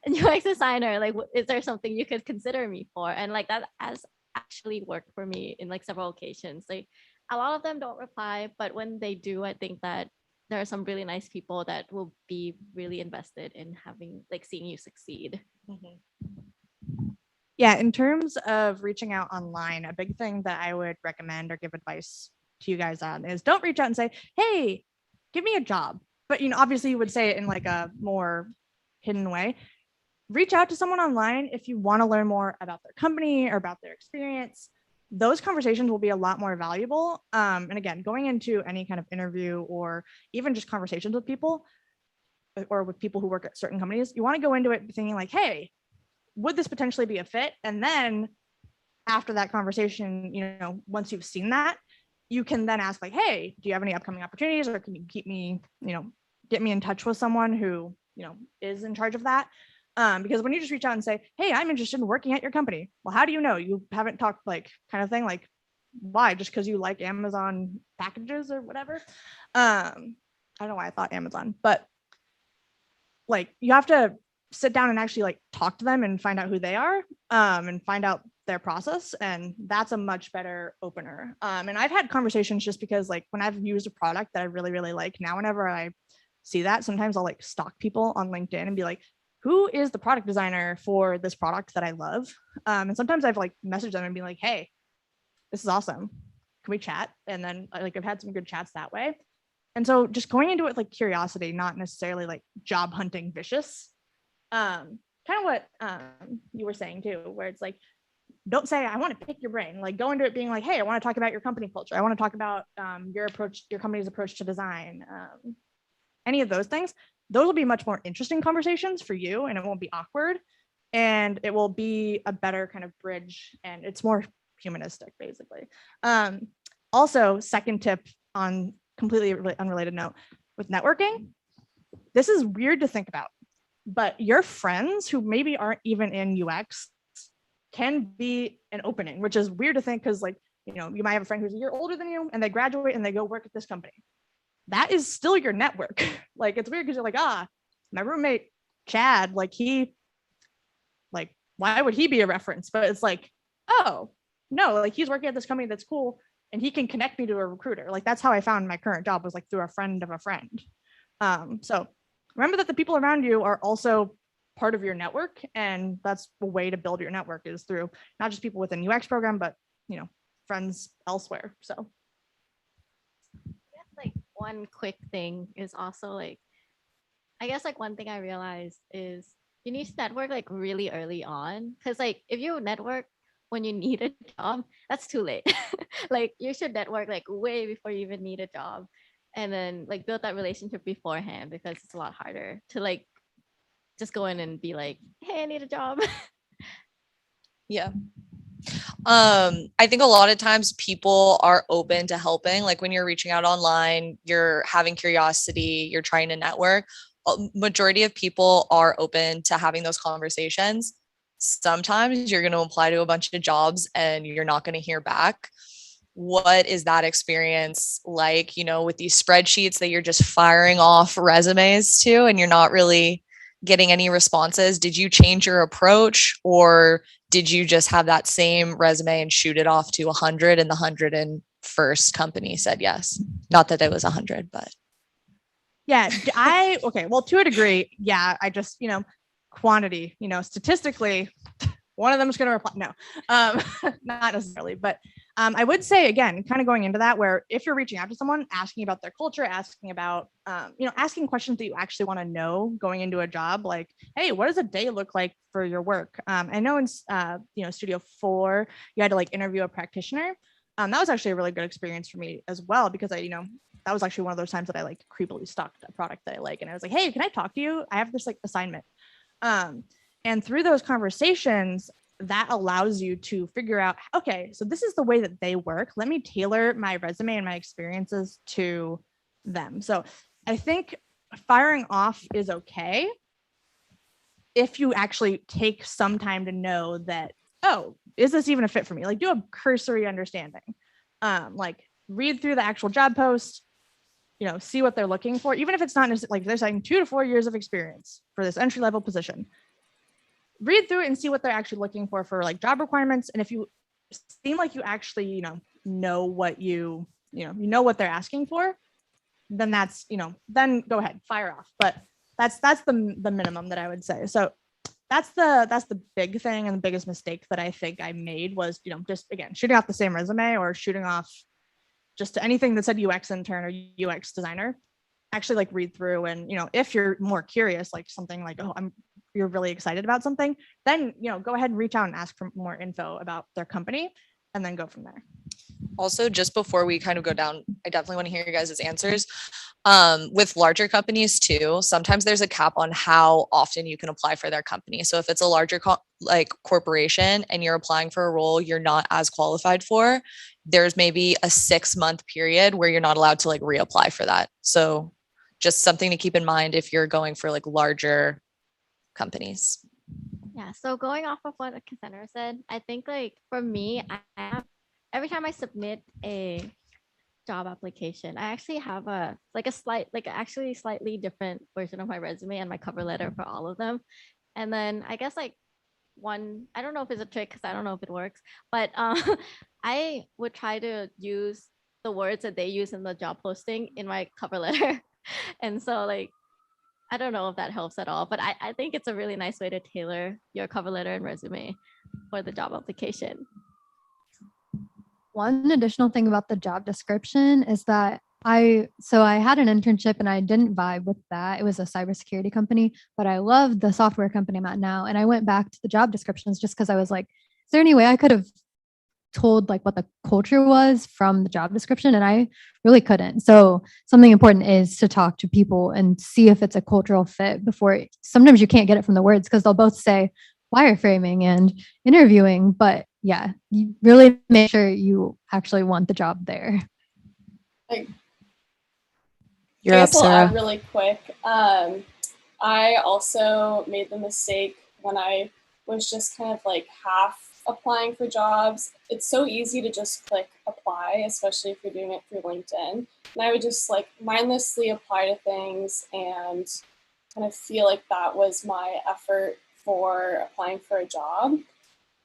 UX designer. Like, is there something you could consider me for? And like that has actually worked for me in like several occasions. Like a lot of them don't reply, but when they do, I think that there are some really nice people that will be really invested in having like seeing you succeed. Mm-hmm. Yeah, in terms of reaching out online, a big thing that I would recommend or give advice to you guys on is don't reach out and say, hey, give me a job. But obviously you would say it in like a more hidden way. Reach out to someone online if you want to learn more about their company or about their experience. Those conversations will be a lot more valuable. And again, going into any kind of interview or even just conversations with people or with people who work at certain companies, you want to go into it thinking like, hey, would this potentially be a fit? And then after that conversation, once you've seen that, you can then ask like, hey, do you have any upcoming opportunities, or can you keep me, get me in touch with someone who, is in charge of that? Because when you just reach out and say, hey, I'm interested in working at your company. Well, how do you know? You haven't talked, like, kind of thing. Like, why? Just because you like Amazon packages or whatever? I don't know why I thought Amazon, but like you have to sit down and actually like talk to them and find out who they are, and find out their process. And that's a much better opener. And I've had conversations just because like when I've used a product that I really, really like, now whenever I see that, sometimes I'll like stalk people on LinkedIn and be like, who is the product designer for this product that I love? And sometimes I've like messaged them and be like, hey, this is awesome. Can we chat? And then like I've had some good chats that way. And so just going into it with like curiosity, not necessarily like job hunting vicious. Kind of what you were saying too, where it's like, don't say I want to pick your brain. Like go into it being like, hey, I want to talk about your company culture. I want to talk about your approach, your company's approach to design. Any of those things, those will be much more interesting conversations for you, and it won't be awkward, and it will be a better kind of bridge, and it's more humanistic basically. Also, second tip on completely unrelated note with networking, this is weird to think about, but your friends who maybe aren't even in UX can be an opening, which is weird to think because like, you know, you might have a friend who's a year older than you and they graduate and they go work at this company. That is still your network. Like it's weird because you're like, my roommate Chad, like why would he be a reference? But it's like, oh no, like he's working at this company that's cool and he can connect me to a recruiter. Like that's how I found my current job, was like through a friend of a friend. So remember that the people around you are also part of your network, and that's a way to build your network is through not just people within UX program, but you know, friends elsewhere. So Like one quick thing is also like, I guess like one thing I realized is you need to network like really early on, because like if you network when you need a job, that's too late. Like you should network like way before you even need a job, and then like build that relationship beforehand, because it's a lot harder to like just go in and be like, hey, I need a job. Yeah. I think a lot of times people are open to helping. Like when you're reaching out online, you're having curiosity, you're trying to network. Majority of people are open to having those conversations. Sometimes you're going to apply to a bunch of jobs and you're not going to hear back. What is that experience like, you know, with these spreadsheets that you're just firing off resumes to and you're not really getting any responses? Did you change your approach, or did you just have that same resume and shoot it off to 100 and the 101st company said yes? Not that it was 100, but yeah, okay, well, to a degree, yeah, I just, you know, quantity, you know, statistically, one of them is going to reply. No, not necessarily, but I would say, again, kind of going into that, where if you're reaching out to someone, asking about their culture, asking about, you know, asking questions that you actually want to know going into a job, like, hey, what does a day look like for your work? I know in, you know, Studio 4, you had to like interview a practitioner. That was actually a really good experience for me as well, because I, you know, that was actually one of those times that I like creepily stalked a product that I like. And I was like, hey, can I talk to you? I have this like assignment. And through those conversations, that allows you to figure out, okay, so this is the way that they work. Let me tailor my resume and my experiences to them. So I think firing off is okay if you actually take some time to know that, oh, is this even a fit for me? Like do a cursory understanding. Like read through the actual job post, you know, see what they're looking for, even if it's not like they're saying 2 to 4 years of experience for this entry level position. Read through it and see what they're actually looking for like job requirements. And if you seem like you actually, you know what you know what they're asking for, then that's, you know, then go ahead, fire off. But that's the minimum that I would say. So that's the big thing, and the biggest mistake that I think I made was, you know, just again, shooting off the same resume or shooting off just anything that said UX intern or UX designer. Actually like read through, and, you know, if you're more curious, like something like, oh, you're really excited about something, then, you know, go ahead and reach out and ask for more info about their company, and then go from there. Also, just before we kind of go down, I definitely want to hear your guys' answers. With larger companies too, sometimes there's a cap on how often you can apply for their company. So if it's a larger corporation and you're applying for a role you're not as qualified for, there's maybe a 6-month period where you're not allowed to like reapply for that. So just something to keep in mind if you're going for like larger companies. Yeah. So going off of what Cassandra said, I think like for me, every time I submit a job application. I actually have actually slightly different version of my resume and my cover letter for all of them. And then I guess like I don't know if it's a trick because I don't know if it works, but I would try to use the words that they use in the job posting in my cover letter. And so like, I don't know if that helps at all, but I think it's a really nice way to tailor your cover letter and resume for the job application. One additional thing about the job description is that I had an internship and I didn't vibe with that. It was a cybersecurity company, but I loved the software company I'm at now. And I went back to the job descriptions just because I was like, is there any way I could have told like what the culture was from the job description? And I really couldn't. So something important is to talk to people and see if it's a cultural fit before. Sometimes you can't get it from the words because they'll both say wireframing and interviewing, but yeah, you really make sure you actually want the job there. You're up, I'll add Sarah. really quick. I also made the mistake when I was just kind of like half applying for jobs. It's so easy to just click apply, especially if you're doing it through LinkedIn. And I would just like mindlessly apply to things and kind of feel like that was my effort for applying for a job.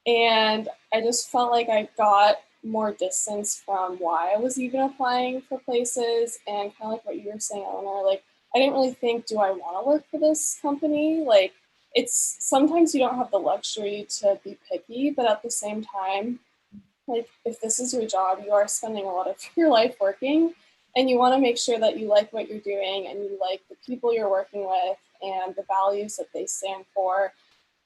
And I just felt like I got more distance from why I was even applying for places, and kind of like what you were saying, Eleanor, like I didn't really think, do I want to work for this company? Like it's sometimes you don't have the luxury to be picky, but at the same time, like if this is your job, you are spending a lot of your life working, and you want to make sure that you like what you're doing and you like the people you're working with and the values that they stand for.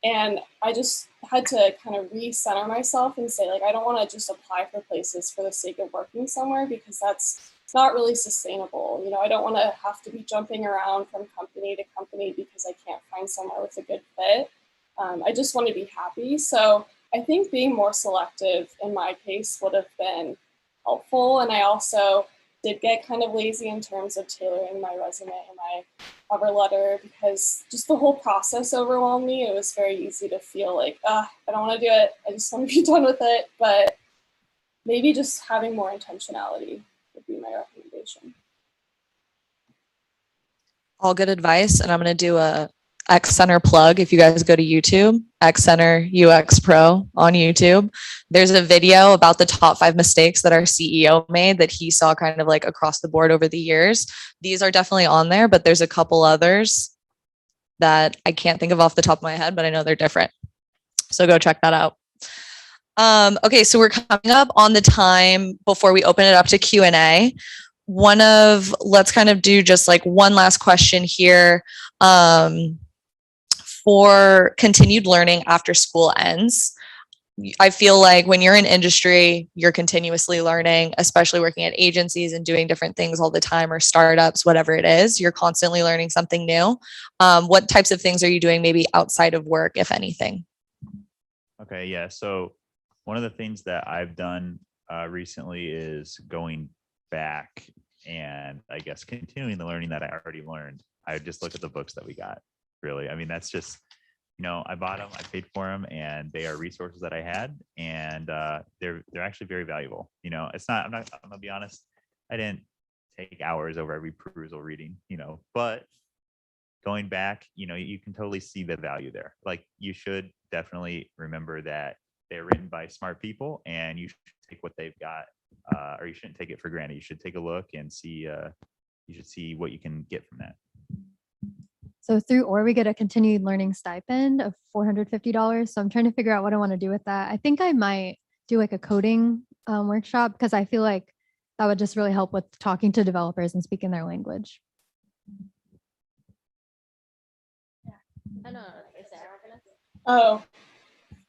And I just had to kind of recenter myself and say, like, I don't want to just apply for places for the sake of working somewhere, because that's not really sustainable. You know, I don't want to have to be jumping around from company to company because I can't find somewhere with a good fit. I just want to be happy. So I think being more selective in my case would have been helpful. And I also did get kind of lazy in terms of tailoring my resume and my cover letter, because just the whole process overwhelmed me. It was very easy to feel like, I don't want to do it. I just want to be done with it. But maybe just having more intentionality would be my recommendation. All good advice. And I'm going to do a X Center plug. If you guys go to YouTube, X Center UX Pro on YouTube, there's a video about the top 5 mistakes that our CEO made that he saw kind of like across the board over the years. These are definitely on there, but there's a couple others that I can't think of off the top of my head, but I know they're different. So go check that out. Okay, so we're coming up on the time before we open it up to Q&A. Let's kind of do just like one last question here. For continued learning after school ends, I feel like when you're in industry, you're continuously learning, especially working at agencies and doing different things all the time, or startups, whatever it is, you're constantly learning something new. What types of things are you doing maybe outside of work, if anything? Okay, yeah. So one of the things that I've done recently is going back and I guess continuing the learning that I already learned. I just look at the books that we got. Really, I mean, that's just, you know, I bought them, I paid for them, and they are resources that I had, and they're actually very valuable. You know, I'm gonna be honest, I didn't take hours over every perusal reading, you know, but going back, you know, you can totally see the value there. Like, you should definitely remember that they're written by smart people, and you should take what they've got, or you shouldn't take it for granted. You should take a look and see. You should see what you can get from that. So through OR, we get a continued learning stipend of $450. So I'm trying to figure out what I want to do with that. I think I might do like a coding workshop, because I feel like that would just really help with talking to developers and speaking their language. Oh,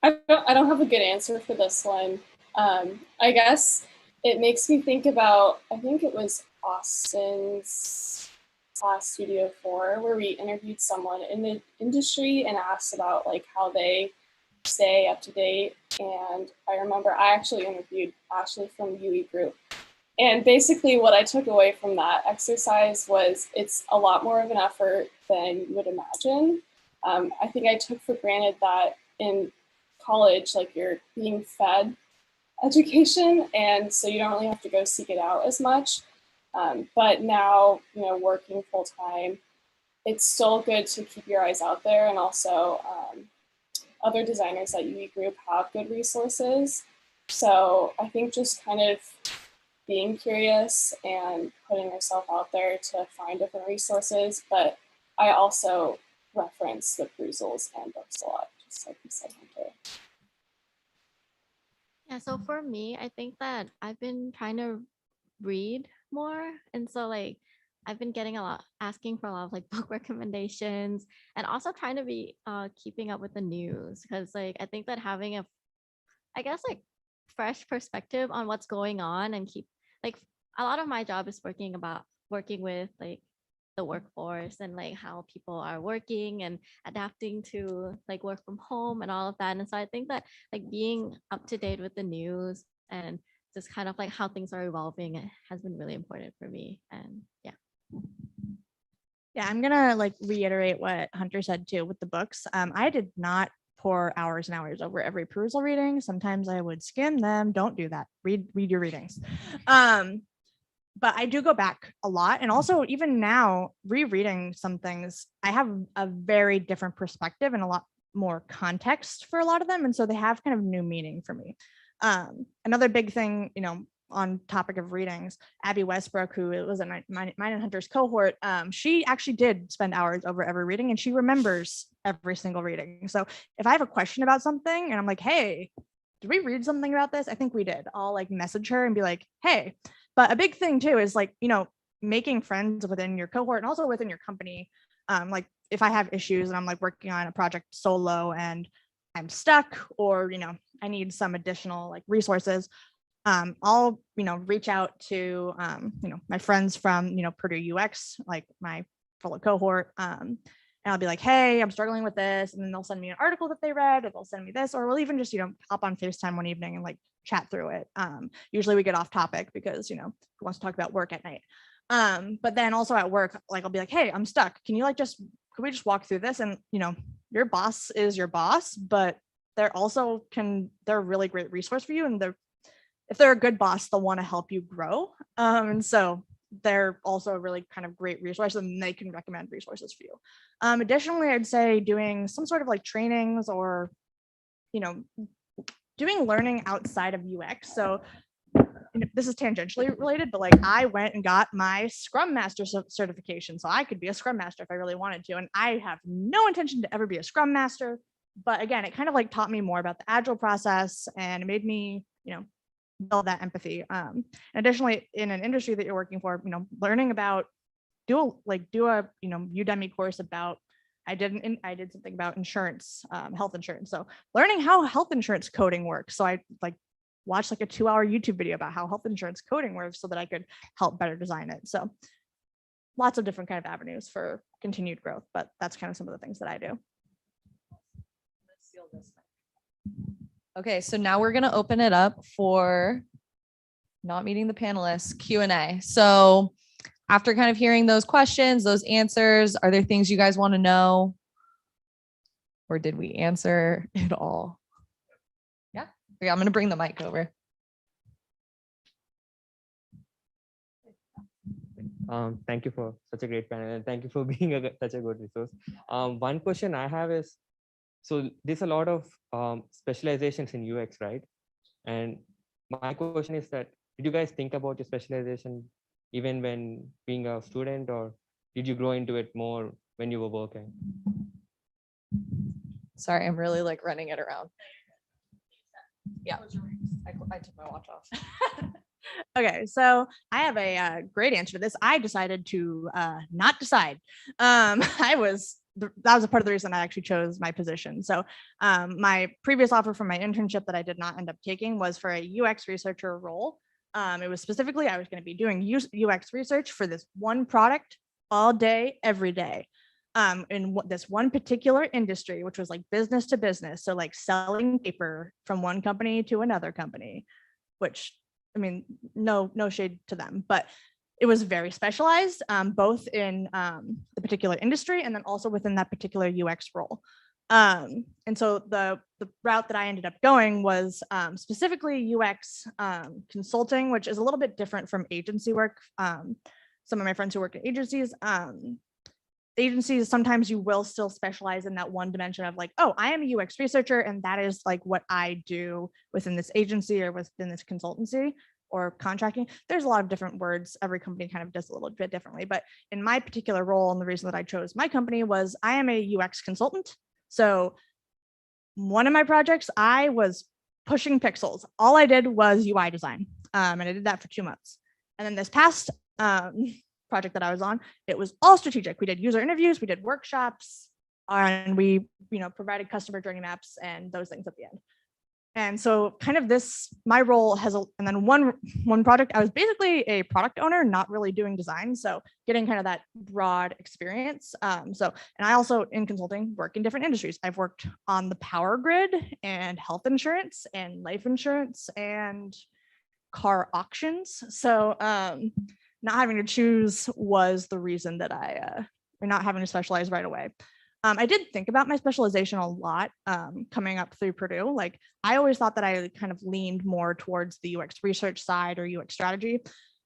I don't have a good answer for this one. I guess it makes me think about, I think it was Austin's class Studio 4, where we interviewed someone in the industry and asked about like how they stay up to date. And I remember I actually interviewed Ashley from UE Group. And basically what I took away from that exercise was it's a lot more of an effort than you would imagine. I think I took for granted that in college, like you're being fed education, and so you don't really have to go seek it out as much. But now, working full time, it's still good to keep your eyes out there, and also other designers at UE Group have good resources. So I think just kind of being curious and putting yourself out there to find different resources. But I also reference the perusals and books a lot, just like you said, Hunter. Yeah, so for me, I think that I've been trying to read more. And so like I've been asking for a lot of like book recommendations, and also trying to be keeping up with the news, because like I think that having I guess like fresh perspective on what's going on, and keep like a lot of my job is working with like the workforce and like how people are working and adapting to like work from home and all of that. And so I think that like being up to date with the news and just kind of like how things are evolving has been really important for me. And yeah. Yeah, I'm gonna like reiterate what Hunter said too with the books. I did not pour hours and hours over every perusal reading. Sometimes I would skim them. Don't do that. Read your readings. But I do go back a lot. And also even now, rereading some things, I have a very different perspective and a lot more context for a lot of them. And so they have kind of new meaning for me. Another big thing, on topic of readings, Abby Westbrook, who was in mine and Hunter's cohort, she actually did spend hours over every reading, and she remembers every single reading. So if I have a question about something and I'm like, hey, did we read something about this? I think we did. I'll like message her and be like, hey. But a big thing too is like, making friends within your cohort and also within your company. Like if I have issues and I'm like working on a project solo and I'm stuck, or, I need some additional like resources, I'll, reach out to, my friends from, Purdue UX, like my fellow cohort. And I'll be like, hey, I'm struggling with this. And then they'll send me an article that they read, or they'll send me this, or we'll even just, hop on FaceTime one evening and like chat through it. Usually we get off topic because, who wants to talk about work at night? But then also at work, like I'll be like, hey, I'm stuck. Can you could we just walk through this? And, your boss is your boss, but they're a really great resource for you. And if they're a good boss, they'll want to help you grow. And so they're also a really kind of great resource, and they can recommend resources for you. Additionally, I'd say doing some sort of like trainings, or, doing learning outside of UX. So this is tangentially related, but like I went and got my Scrum Master certification, so I could be a Scrum Master if I really wanted to. And I have no intention to ever be a Scrum Master. But again, it kind of like taught me more about the Agile process, and it made me, build that empathy. And additionally, in an industry that you're working for, learning about do a Udemy course about, I did something about insurance, health insurance. So learning how health insurance coding works. So I watched like a 2-hour YouTube video about how health insurance coding works so that I could help better design it. So lots of different kind of avenues for continued growth, but that's kind of some of the things that I do. Okay, so now we're going to open it up for not meeting the panelists Q&A. So after kind of hearing those questions, those answers, are there things you guys want to know? Or did we answer it all? Yeah. Okay, I'm going to bring the mic over. Thank you for such a great panel, and thank you for being such a good resource. One question I have is, so there's a lot of specializations in UX, right? And my question is that, did you guys think about your specialization even when being a student, or did you grow into it more when you were working? Sorry, I'm really like running it around. Yeah, I took my watch off. Okay, so I have a great answer to this. I decided to not decide. That was a part of the reason I actually chose my position. So my previous offer from my internship that I did not end up taking was for a UX researcher role. It was specifically, I was going to be doing UX research for this one product all day, every day. In this one particular industry, which was like business to business. So like selling paper from one company to another company, which, I mean, no shade to them, but it was very specialized, both in the particular industry and then also within that particular UX role. And so the the route that I ended up going was specifically UX consulting, which is a little bit different from agency work. Some of my friends who work at agencies, sometimes you will still specialize in that one dimension of like, oh, I am a UX researcher, and that is like what I do within this agency or within this consultancy or contracting. There's a lot of different words. Every company kind of does a little bit differently. But in my particular role, and the reason that I chose my company was I am a UX consultant. So one of my projects, I was pushing pixels. All I did was UI design. And I did that for 2 months. And then this past project that I was on, it was all strategic. We did user interviews, we did workshops, and we, provided customer journey maps and those things at the end. And so kind of my role has, and then one project, I was basically a product owner, not really doing design. So getting kind of that broad experience. And I also in consulting work in different industries. I've worked on the power grid and health insurance and life insurance and car auctions. So not having to choose was the reason that or not having to specialize right away. I did think about my specialization a lot coming up through Purdue. Like I always thought that I kind of leaned more towards the UX research side or UX strategy.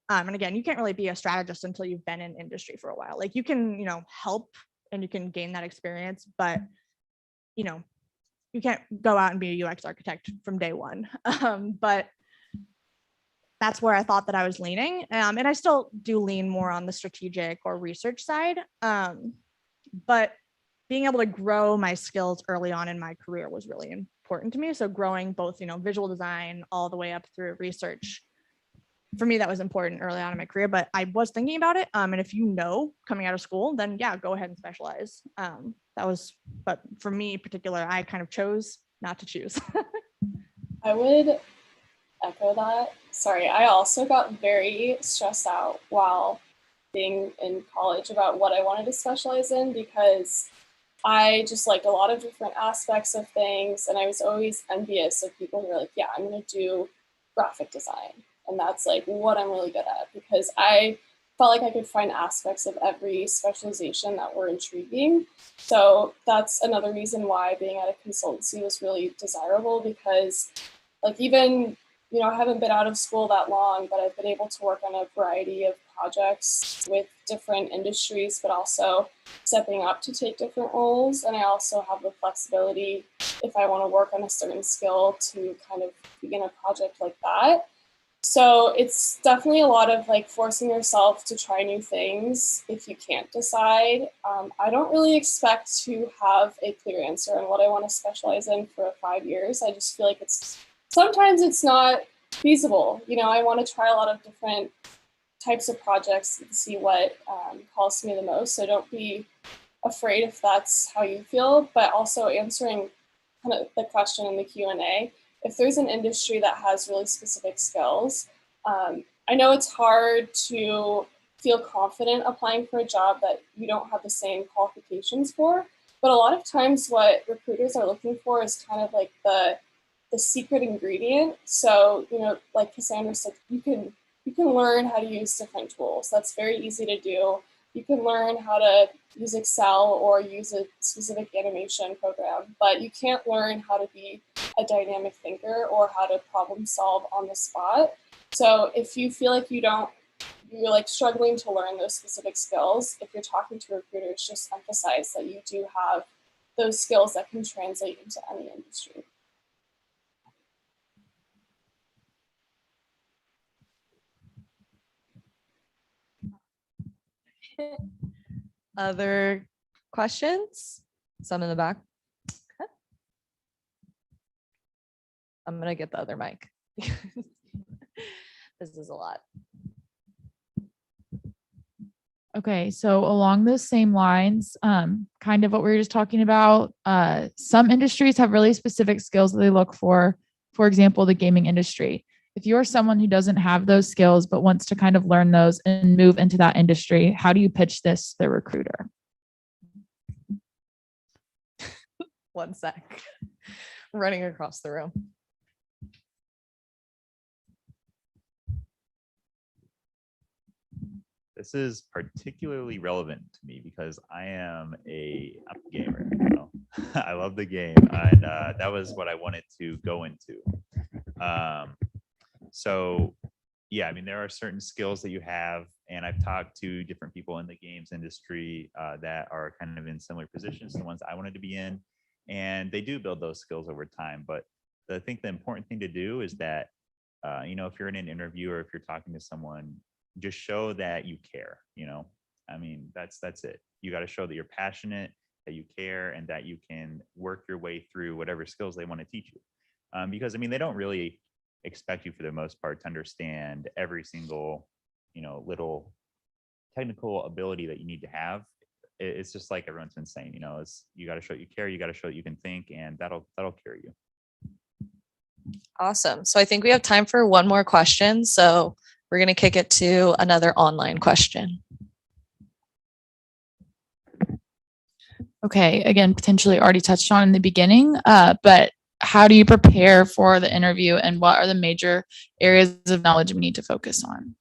And again, you can't really be a strategist until you've been in industry for a while. Like you can, help and you can gain that experience, but you can't go out and be a UX architect from day one. But that's where I thought that I was leaning. And I still do lean more on the strategic or research side. But being able to grow my skills early on in my career was really important to me. So growing both, visual design all the way up through research, for me, that was important early on in my career, but I was thinking about it. And if coming out of school, then yeah, go ahead and specialize. But for me in particular, I kind of chose not to choose. I would echo that. Sorry, I also got very stressed out while being in college about what I wanted to specialize in, because I just liked a lot of different aspects of things. And I was always envious of people who were like, yeah, I'm going to do graphic design. And that's like what I'm really good at, because I felt like I could find aspects of every specialization that were intriguing. So that's another reason why being at a consultancy was really desirable, because like even, I haven't been out of school that long, but I've been able to work on a variety of projects with different industries, but also stepping up to take different roles. And I also have the flexibility, if I want to work on a certain skill, to kind of begin a project like that. So it's definitely a lot of like forcing yourself to try new things if you can't decide. I don't really expect to have a clear answer on what I want to specialize in for 5 years. I just feel like sometimes it's not feasible. I want to try a lot of different types of projects and see what calls to me the most. So don't be afraid if that's how you feel, but also answering kind of the question in the Q&A. If there's an industry that has really specific skills, I know it's hard to feel confident applying for a job that you don't have the same qualifications for, but a lot of times what recruiters are looking for is kind of like the secret ingredient. So, like Cassandra said, you can learn how to use different tools. That's very easy to do. You can learn how to use Excel or use a specific animation program, but you can't learn how to be a dynamic thinker or how to problem solve on the spot. So if you feel like you're like struggling to learn those specific skills, if you're talking to recruiters, just emphasize that you do have those skills that can translate into any industry. Other questions? Some in the back. Okay. I'm gonna get the other mic. This is a lot. Okay, so along those same lines, kind of what we were just talking about, some industries have really specific skills that they look for example, the gaming industry. If you're someone who doesn't have those skills, but wants to kind of learn those and move into that industry, how do you pitch this to the recruiter? One sec. Running across the room. This is particularly relevant to me because I am a gamer. I love the game, and that was what I wanted to go into. So yeah, I mean, there are certain skills that you have, and I've talked to different people in the games industry that are kind of in similar positions to the ones I wanted to be in, and they do build those skills over time. But I think the important thing to do is that, if you're in an interview or if you're talking to someone, just show that you care. I mean, that's it. You got to show that you're passionate, that you care, and that you can work your way through whatever skills they want to teach you. Because I mean, they don't really expect you for the most part to understand every single, little technical ability that you need to have. It's just like everyone's been saying, you got to show you care, you got to show that you can think, and that'll carry you. Awesome. So I think we have time for one more question. So we're going to kick it to another online question. Okay, again, potentially already touched on in the beginning, but how do you prepare for the interview, and what are the major areas of knowledge we need to focus on?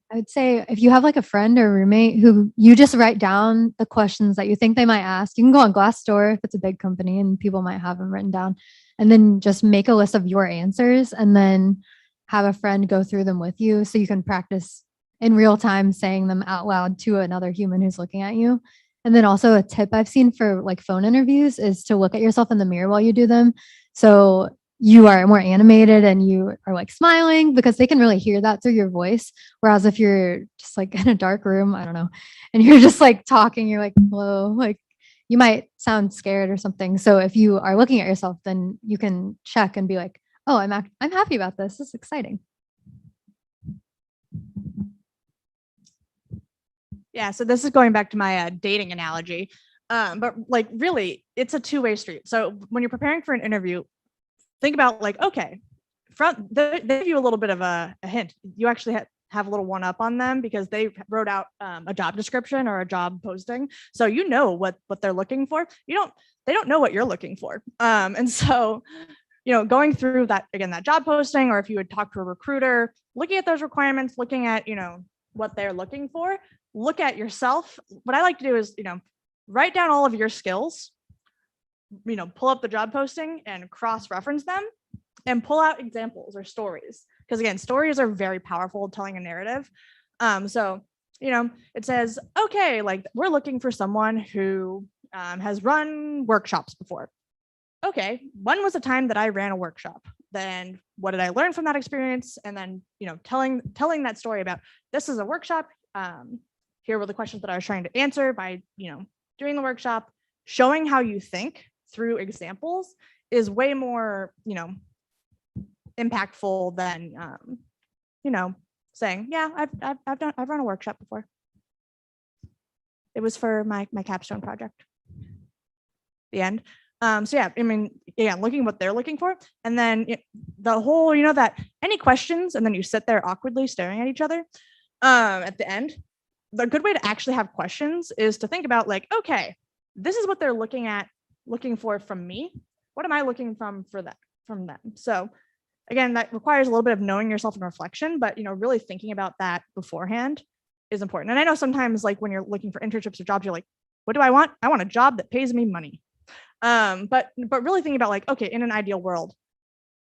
I would say if you have like a friend or roommate who you just write down the questions that you think they might ask, you can go on Glassdoor if it's a big company and people might have them written down, and then just make a list of your answers and then have a friend go through them with you so you can practice in real time saying them out loud to another human who's looking at you. And then also a tip I've seen for like phone interviews is to look at yourself in the mirror while you do them. So you are more animated and you are like smiling, because they can really hear that through your voice. Whereas if you're just like in a dark room, I don't know, and you're just like talking, you're like, hello, like you might sound scared or something. So if you are looking at yourself, then you can check and be like, oh, I'm happy about this. This is exciting. Yeah, so this is going back to my dating analogy, but like really, it's a two-way street. So when you're preparing for an interview, think about like, okay, they give you a little bit of a hint. You actually have a little one up on them because they wrote out a job description or a job posting, so you know what they're looking for. They don't know what you're looking for, and so going through that again, that job posting, or if you would talk to a recruiter, looking at those requirements, looking at what they're looking for. Look at yourself. What I like to do is, write down all of your skills, pull up the job posting and cross-reference them and pull out examples or stories. Because again, stories are very powerful telling a narrative. So, it says, okay, like we're looking for someone who has run workshops before. Okay, when was the time that I ran a workshop? Then what did I learn from that experience? And then, telling that story about this is a workshop. Here were the questions that I was trying to answer by, doing the workshop. Showing how you think through examples is way more, impactful than, saying, yeah, I've run a workshop before. It was for my capstone project. The end. So yeah, I mean, yeah, looking what they're looking for, and then the whole, that any questions, and then you sit there awkwardly staring at each other. At the end, the good way to actually have questions is to think about like, okay, this is what they're looking for from me. What am I looking from them? So again, that requires a little bit of knowing yourself and reflection, but really thinking about that beforehand is important. And I know sometimes like when you're looking for internships or jobs, you're like, what do I want? I want a job that pays me money. But really thinking about like, okay, in an ideal world,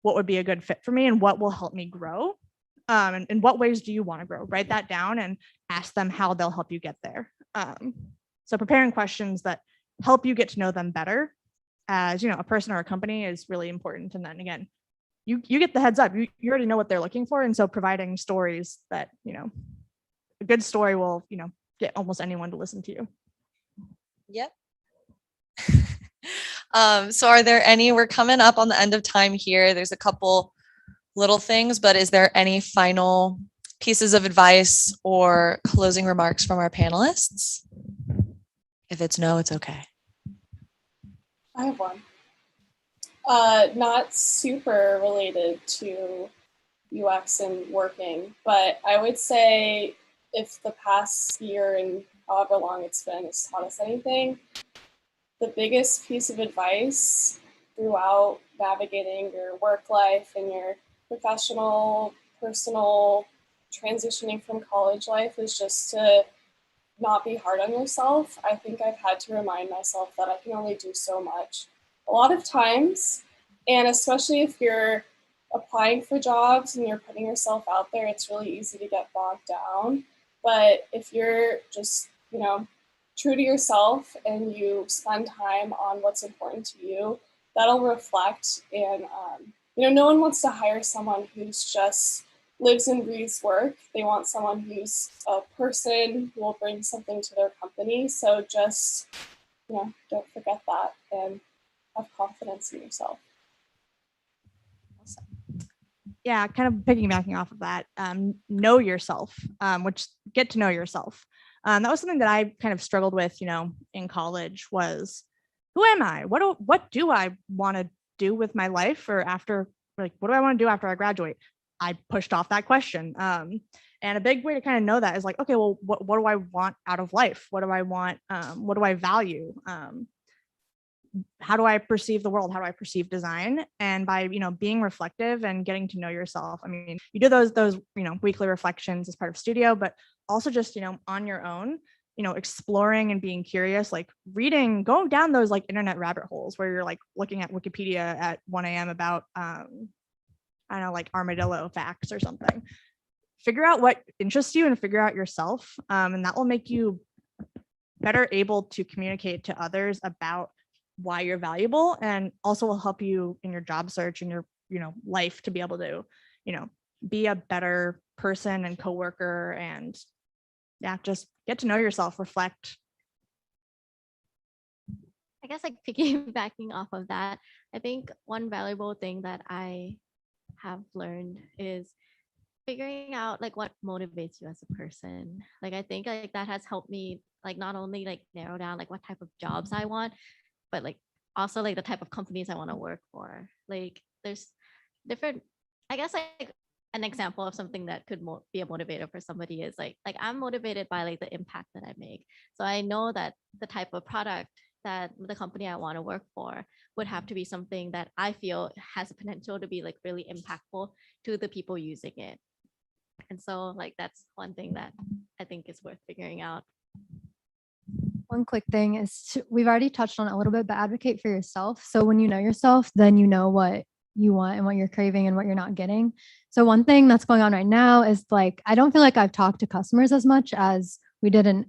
what would be a good fit for me and what will help me grow? And in what ways do you want to grow? Write that down and ask them how they'll help you get there. So preparing questions that help you get to know them better as a person or a company is really important. And then again, you get the heads up. You already know what they're looking for, and so providing stories that a good story will get almost anyone to listen to you. Yep. So are there any, we're coming up on the end of time here. There's a couple little things, but is there any final pieces of advice or closing remarks from our panelists? If it's no, it's okay. I have one. Not super related to UX and working, but I would say if the past year and however long it's been has taught us anything, the biggest piece of advice throughout navigating your work life and your professional, personal, transitioning from college life is just to not be hard on yourself. I think I've had to remind myself that I can only do so much a lot of times. And especially if you're applying for jobs and you're putting yourself out there, it's really easy to get bogged down. But if you're just, true to yourself and you spend time on what's important to you, that'll reflect. And, no one wants to hire someone who's just lives and breathes work. They want someone who's a person who will bring something to their company. So just, don't forget that and have confidence in yourself. Yeah, kind of piggybacking off of that, know yourself, which get to know yourself. That was something that I kind of struggled with, in college was, who am I? What do I want to do with my life, or after, like, what do I want to do after I graduate? I pushed off that question. And a big way to kind of know that is like, okay, well, what do I want out of life? What do I want? What do I value? How do I perceive the world? How do I perceive design? And by, being reflective and getting to know yourself. I mean, you do those, weekly reflections as part of studio, but also just, on your own, exploring and being curious, like reading, going down those like internet rabbit holes where you're like looking at Wikipedia at 1 a.m. about, I don't know, like armadillo facts or something. Figure out what interests you and figure out yourself. And that will make you better able to communicate to others about why you're valuable, and also will help you in your job search and your, life to be able to, be a better person and coworker, and just get to know yourself, reflect. I guess like piggybacking off of that, I think one valuable thing that I have learned is figuring out like what motivates you as a person. Like I think like that has helped me like not only like narrow down like what type of jobs I want, but like also like the type of companies I want to work for. Like there's different, I guess like an example of something that could be a motivator for somebody is like I'm motivated by like the impact that I make. So I know that the type of product that the company I want to work for would have to be something that I feel has the potential to be like really impactful to the people using it. And so like that's one thing that I think is worth figuring out. One quick thing is we've already touched on it a little bit, but advocate for yourself. So when you know yourself, then you know what you want and what you're craving and what you're not getting. So one thing that's going on right now is like, I don't feel like I've talked to customers as much as we did in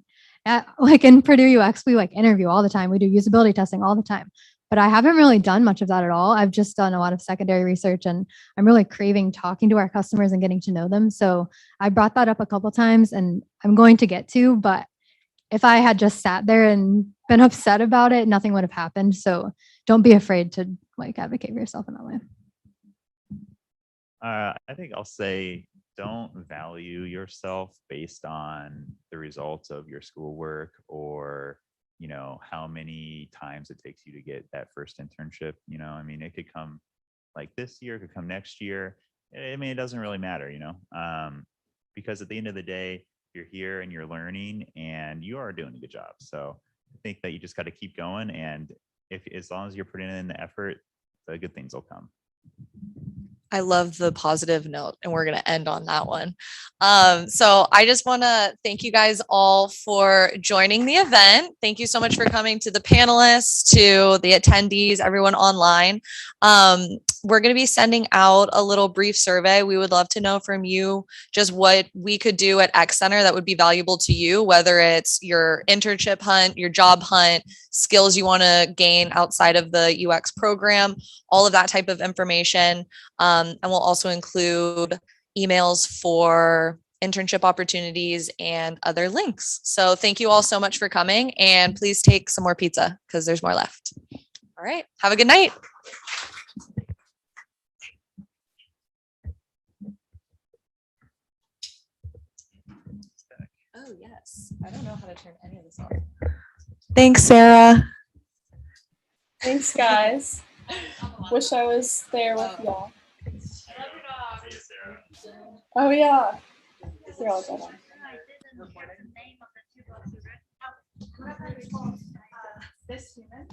Purdue UX. We like interview all the time. We do usability testing all the time, but I haven't really done much of that at all. I've just done a lot of secondary research, and I'm really craving talking to our customers and getting to know them. So I brought that up a couple times, and I'm going to get to, but if I had just sat there and been upset about it, nothing would have happened. So don't be afraid to like advocate for yourself in that way. I think I'll say don't value yourself based on the results of your schoolwork or, how many times it takes you to get that first internship. I mean, it could come like this year, it could come next year. I mean, it doesn't really matter, because at the end of the day, you're here and you're learning and you are doing a good job. So I think that you just got to keep going. And as long as you're putting in the effort, the good things will come. I love the positive note, and we're going to end on that one. So I just want to thank you guys all for joining the event. Thank you so much for coming, to the panelists, to the attendees, everyone online. We're going to be sending out a little brief survey. We would love to know from you just what we could do at X Center that would be valuable to you, whether it's your internship hunt, your job hunt, skills you want to gain outside of the UX program, all of that type of information. And we'll also include emails for internship opportunities and other links. So thank you all so much for coming, and please take some more pizza because there's more left. All right. Have a good night. Oh, yes. I don't know how to turn any of this off. Thanks, Sarah. Thanks, guys. Wish I was there with y'all. Oh, yeah. You're all good. This human.